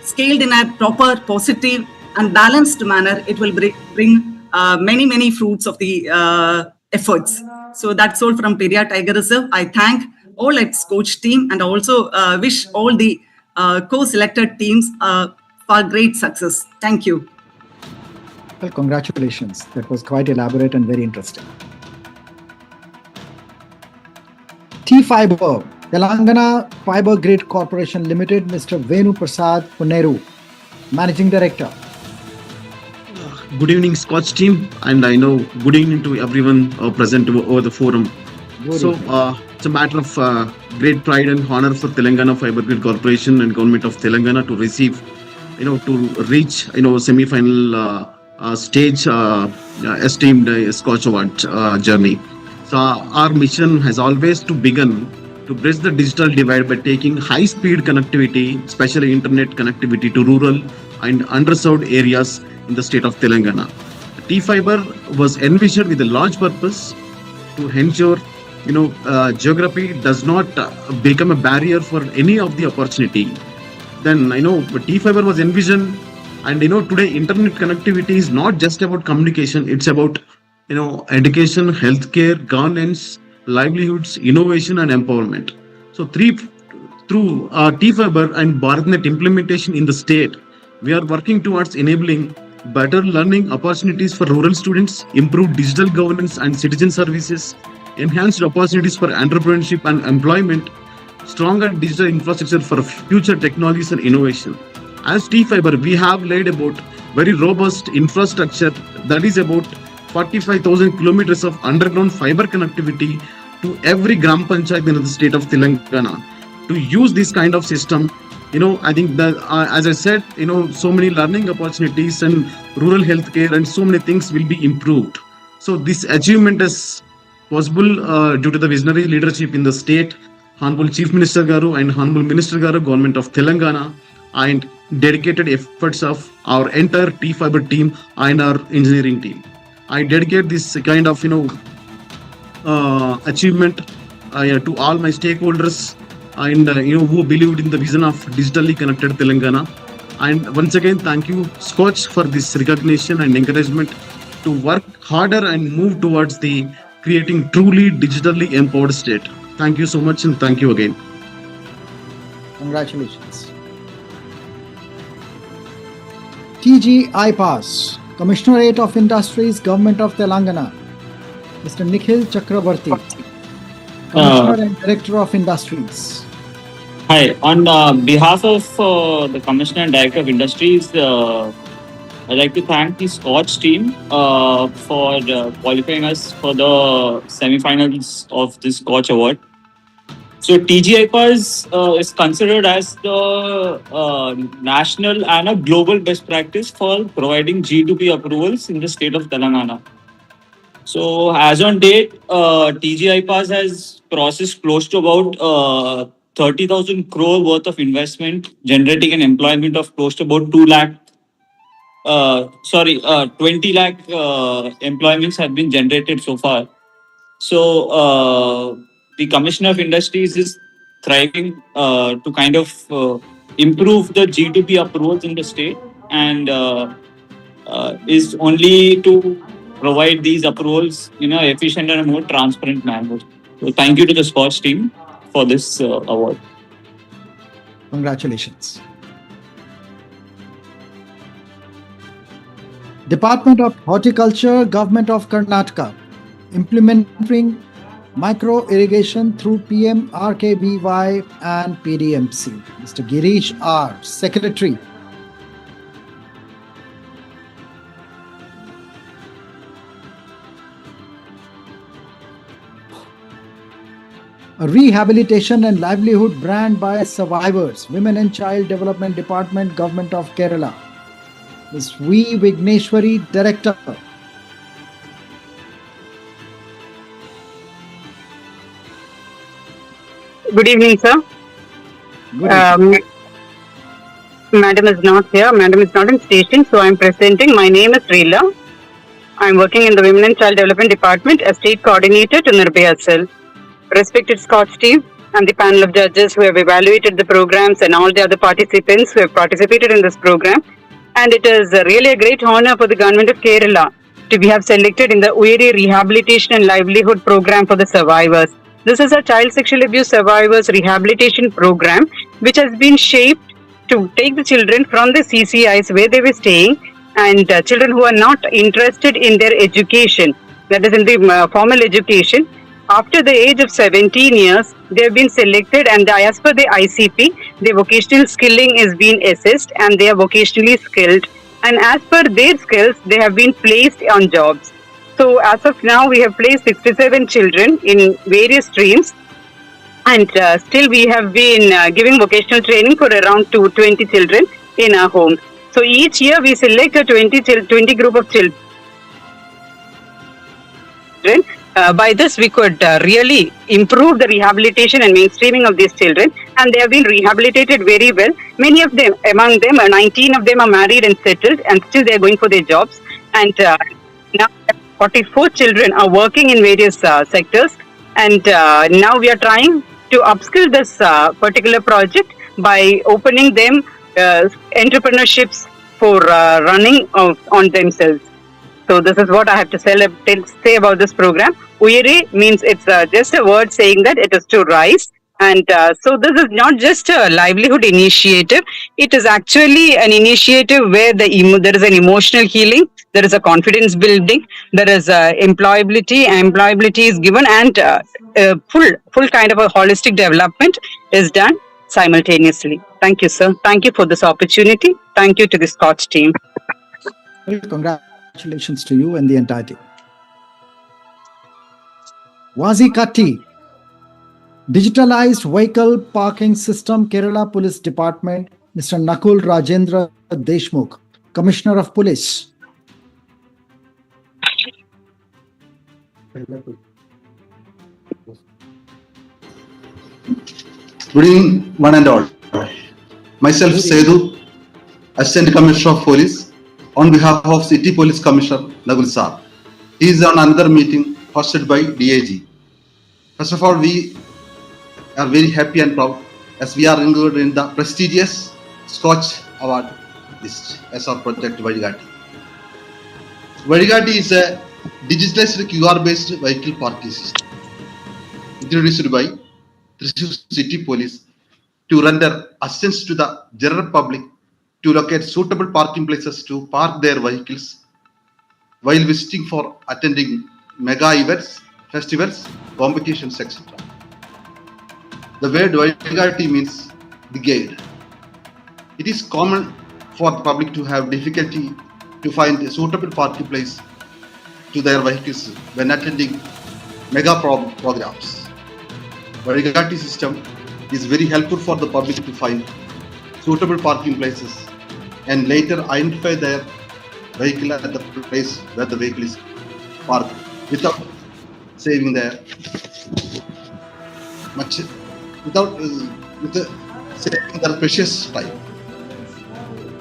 Speaker 6: scaled in a proper, positive and balanced manner, it will bring many fruits of the efforts. So that's all from Peria Tiger Reserve. I thank all at SKOCH team and also wish all the co-selected teams for great success. Thank you.
Speaker 2: Well, congratulations. That was quite elaborate and very interesting. T-Fiber, Telangana Fiber Grid Corporation Limited, Mr. Venu Prasad Puneru, Managing Director.
Speaker 21: Good evening, SKOCH team, and I know good evening to everyone present over the forum. It's a matter of great pride and honor for Telangana Fiber Grid Corporation and Government of Telangana to receive, to reach, semi-final stage esteemed SKOCH Award journey. So our mission has always to begin to bridge the digital divide by taking high-speed connectivity, especially internet connectivity to rural and underserved areas in the state of Telangana. T-Fiber was envisioned with a large purpose to ensure, geography does not become a barrier for any of the opportunity. Then, T-Fiber was envisioned, and, today internet connectivity is not just about communication, it's about, education, healthcare, governance, livelihoods, innovation, and empowerment. So through T-Fiber and BharatNet implementation in the state, we are working towards enabling better learning opportunities for rural students, improved digital governance and citizen services, enhanced opportunities for entrepreneurship and employment, stronger digital infrastructure for future technologies and innovation. As T-Fiber, we have laid about very robust infrastructure that is about 45,000 kilometers of underground fiber connectivity to every Gram Panchayat in the state of Telangana. To use this kind of system, I think that, as I said, so many learning opportunities and rural healthcare and so many things will be improved. So this achievement is possible due to the visionary leadership in the state, Honorable Chief Minister Garu and Honorable Minister Garu, Government of Telangana, and dedicated efforts of our entire T-Fiber team and our engineering team. I dedicate this kind of, achievement to all my stakeholders and who believed in the vision of digitally connected Telangana. And once again, thank you, SKOCH, for this recognition and encouragement to work harder and move towards the creating truly digitally empowered state. Thank you so much, and thank you again.
Speaker 2: Congratulations. TG IPAS, Commissionerate of Industries, Government of Telangana, Mr. Nikhil Chakravarti, Commissioner and Director of Industries.
Speaker 7: Hi, on behalf of the Commissioner and Director of Industries, I'd like to thank the SKOCH team for qualifying us for the semi-finals of this SKOCH Award. So TGIPAS is considered as the national and a global best practice for providing G2P approvals in the state of Telangana. So as on date, TGIPAS has processed close to about 30,000 crore worth of investment, generating an employment of close to about 20 lakh employments have been generated so far. So the Commissioner of Industries is thriving to kind of improve the G2P approvals in the state, and is only to provide these approvals in an efficient and a more transparent manner. So thank you to the SKOCH team for this award.
Speaker 2: Congratulations. Department of Horticulture, Government of Karnataka, implementing micro irrigation through PM RKBY and PDMC. Mr. Girish R, Secretary. A rehabilitation and livelihood brand by survivors, Women and Child Development Department, Government of Kerala. Ms. V. Vigneshwari, Director.
Speaker 8: Good evening, sir. Madam is not here. Madam is not in station, so I am presenting. My name is Reela. I am working in the Women and Child Development Department as State Coordinator to Nirbhaya Cell. Respected SKOCH team and the panel of judges who have evaluated the programs and all the other participants who have participated in this program, And it is really a great honor for the government of Kerala to be have selected in the Uyeri Rehabilitation and Livelihood Program for the survivors. This is a child sexual abuse survivors rehabilitation program which has been shaped to take the children from the CCIs where they were staying and children who are not interested in their education, that is in the formal education. After the age of 17 years, they have been selected, and as per the ICP, their vocational skilling is being assessed and they are vocationally skilled. And as per their skills, they have been placed on jobs. So as of now, we have placed 67 children in various streams. And still we have been giving vocational training for around 20 children in our homes. So each year we select a 20 group of children. By this, we could really improve the rehabilitation and mainstreaming of these children, and they have been rehabilitated very well. Many of them, among them, 19 of them are married and settled, and still they are going for their jobs. And now 44 children are working in various sectors, and now we are trying to upskill this particular project by opening them entrepreneurships for running on themselves. So this is what I have to say about this program. Uyeri means it's just a word saying that it is to rise. And so this is not just a livelihood initiative. It is actually an initiative where there is an emotional healing, there is a confidence building, there is employability. Employability is given, and full kind of a holistic development is done simultaneously. Thank you, sir. Thank you for this opportunity. Thank you to the SKOCH team.
Speaker 2: Congratulations to you and the entire team. Wazikatti, Digitalized Vehicle Parking System, Kerala Police Department, Mr. Nakul Rajendra Deshmukh, Commissioner of Police.
Speaker 21: Good evening, one and all. Myself, Sedu, Assistant Commissioner of Police, on behalf of City Police Commissioner Nakul Sir. He is on another meeting hosted by DAG. First of all, we are very happy and proud as we are included in the prestigious SKOCH Award list as our project Vadigati. Vadigati is a digitalized QR-based vehicle parking system introduced by Thrissur City Police to render assistance to the general public to locate suitable parking places to park their vehicles while visiting for attending mega events, festivals, competitions, etc. The word Vadigati means the guide. It is common for the public to have difficulty to find a suitable parking place to their vehicles when attending mega programs. Vadigati system is very helpful for the public to find suitable parking places and later identify their vehicle at the place where the vehicle is parked without saving their saving their precious time.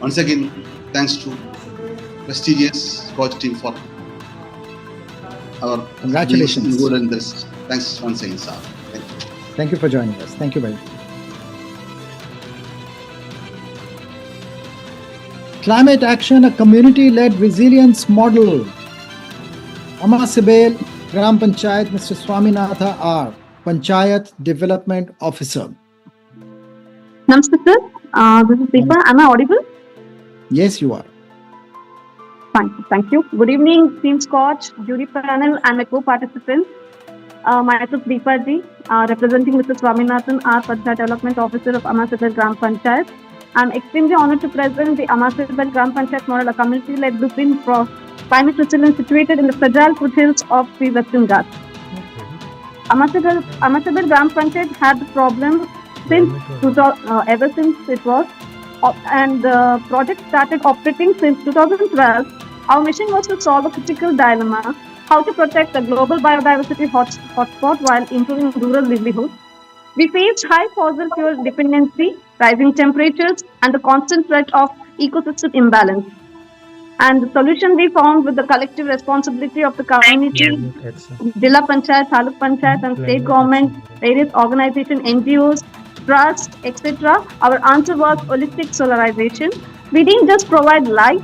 Speaker 21: Once again, thanks to prestigious SKOCH team for our
Speaker 2: congratulations.
Speaker 21: Good in this. Thanks once again, sir. Thank you.
Speaker 2: Thank you for joining us. Thank you very much. Climate Action, a community-led resilience model. Amasibel, Gram Panchayat, Mr. Swaminatha R, Panchayat Development Officer.
Speaker 9: Namaste, sir. This is Deepa. Am I audible?
Speaker 2: Yes, you are.
Speaker 9: Fine. Thank you. Good evening, Team SKOCH, jury panel, and my co-participants. Myself, Deepa Ji, representing Mr. Swaminathan R, Panchayat Development Officer of Amasibel Gram Panchayat. I am extremely honored to present the Amasibel Gram Panchayat model, a community-led blueprint for climate resilience situated in the fragile foothills of the Western Ghats. Amasibel Gram Panchayat had the problem ever since it was, and the project started operating since 2012. Our mission was to solve a critical dilemma: how to protect the global biodiversity hotspot while improving rural livelihood. We faced high fossil fuel dependency, rising temperatures, and the constant threat of ecosystem imbalance. And the solution we found with the collective responsibility of the community, Jilla Panchayat, Taluk Panchayat, and state government, various organizations, NGOs, trusts, etc. Our answer was holistic solarization. We didn't just provide light,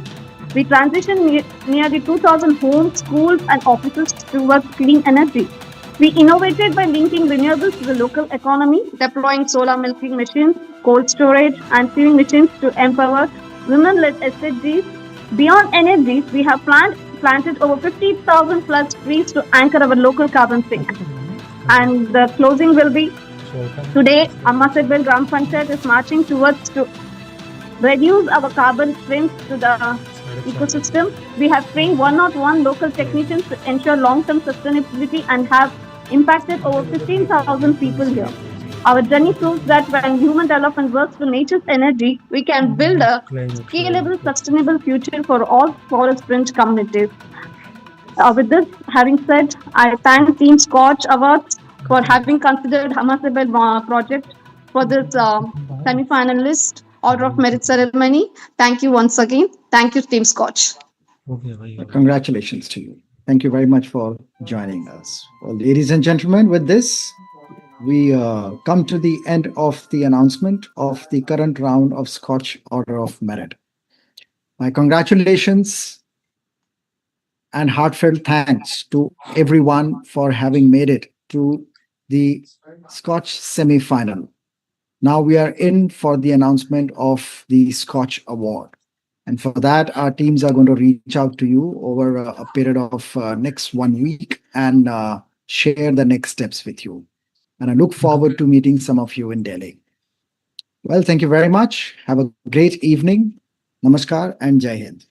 Speaker 9: we transitioned nearly 2,000 homes, schools, and offices towards clean energy. We innovated by linking renewables to the local economy, deploying solar milking machines, cold storage, and sewing machines to empower women-led SHGs. Beyond energy, we have planted over 50,000 plus trees to anchor our local carbon sink. And the closing will be today, Ammasabel Gram Panchayat is marching towards to reduce our carbon print to the ecosystem. We have trained 101 local technicians to ensure long-term sustainability and have impacted over 15,000 people here. Our journey proves that when human development works for nature's energy, we can build a scalable, sustainable future for all forest-rich communities. With this, having said, I thank Team SKOCH Awards for having considered Hammasabel project for this semi-finalist Order of Merit ceremony. Thank you once again. Thank you, Team SKOCH.
Speaker 2: Congratulations to you. Thank you very much for joining us. Well, ladies and gentlemen, with this, we come to the end of the announcement of the current round of SKOCH Order of Merit. My congratulations and heartfelt thanks to everyone for having made it to the SKOCH semi-final. Now we are in for the announcement of the SKOCH Award. And for that, our teams are going to reach out to you over a period of next 1 week and share the next steps with you. And I look forward to meeting some of you in Delhi. Well, thank you very much. Have a great evening. Namaskar and Jai Hind.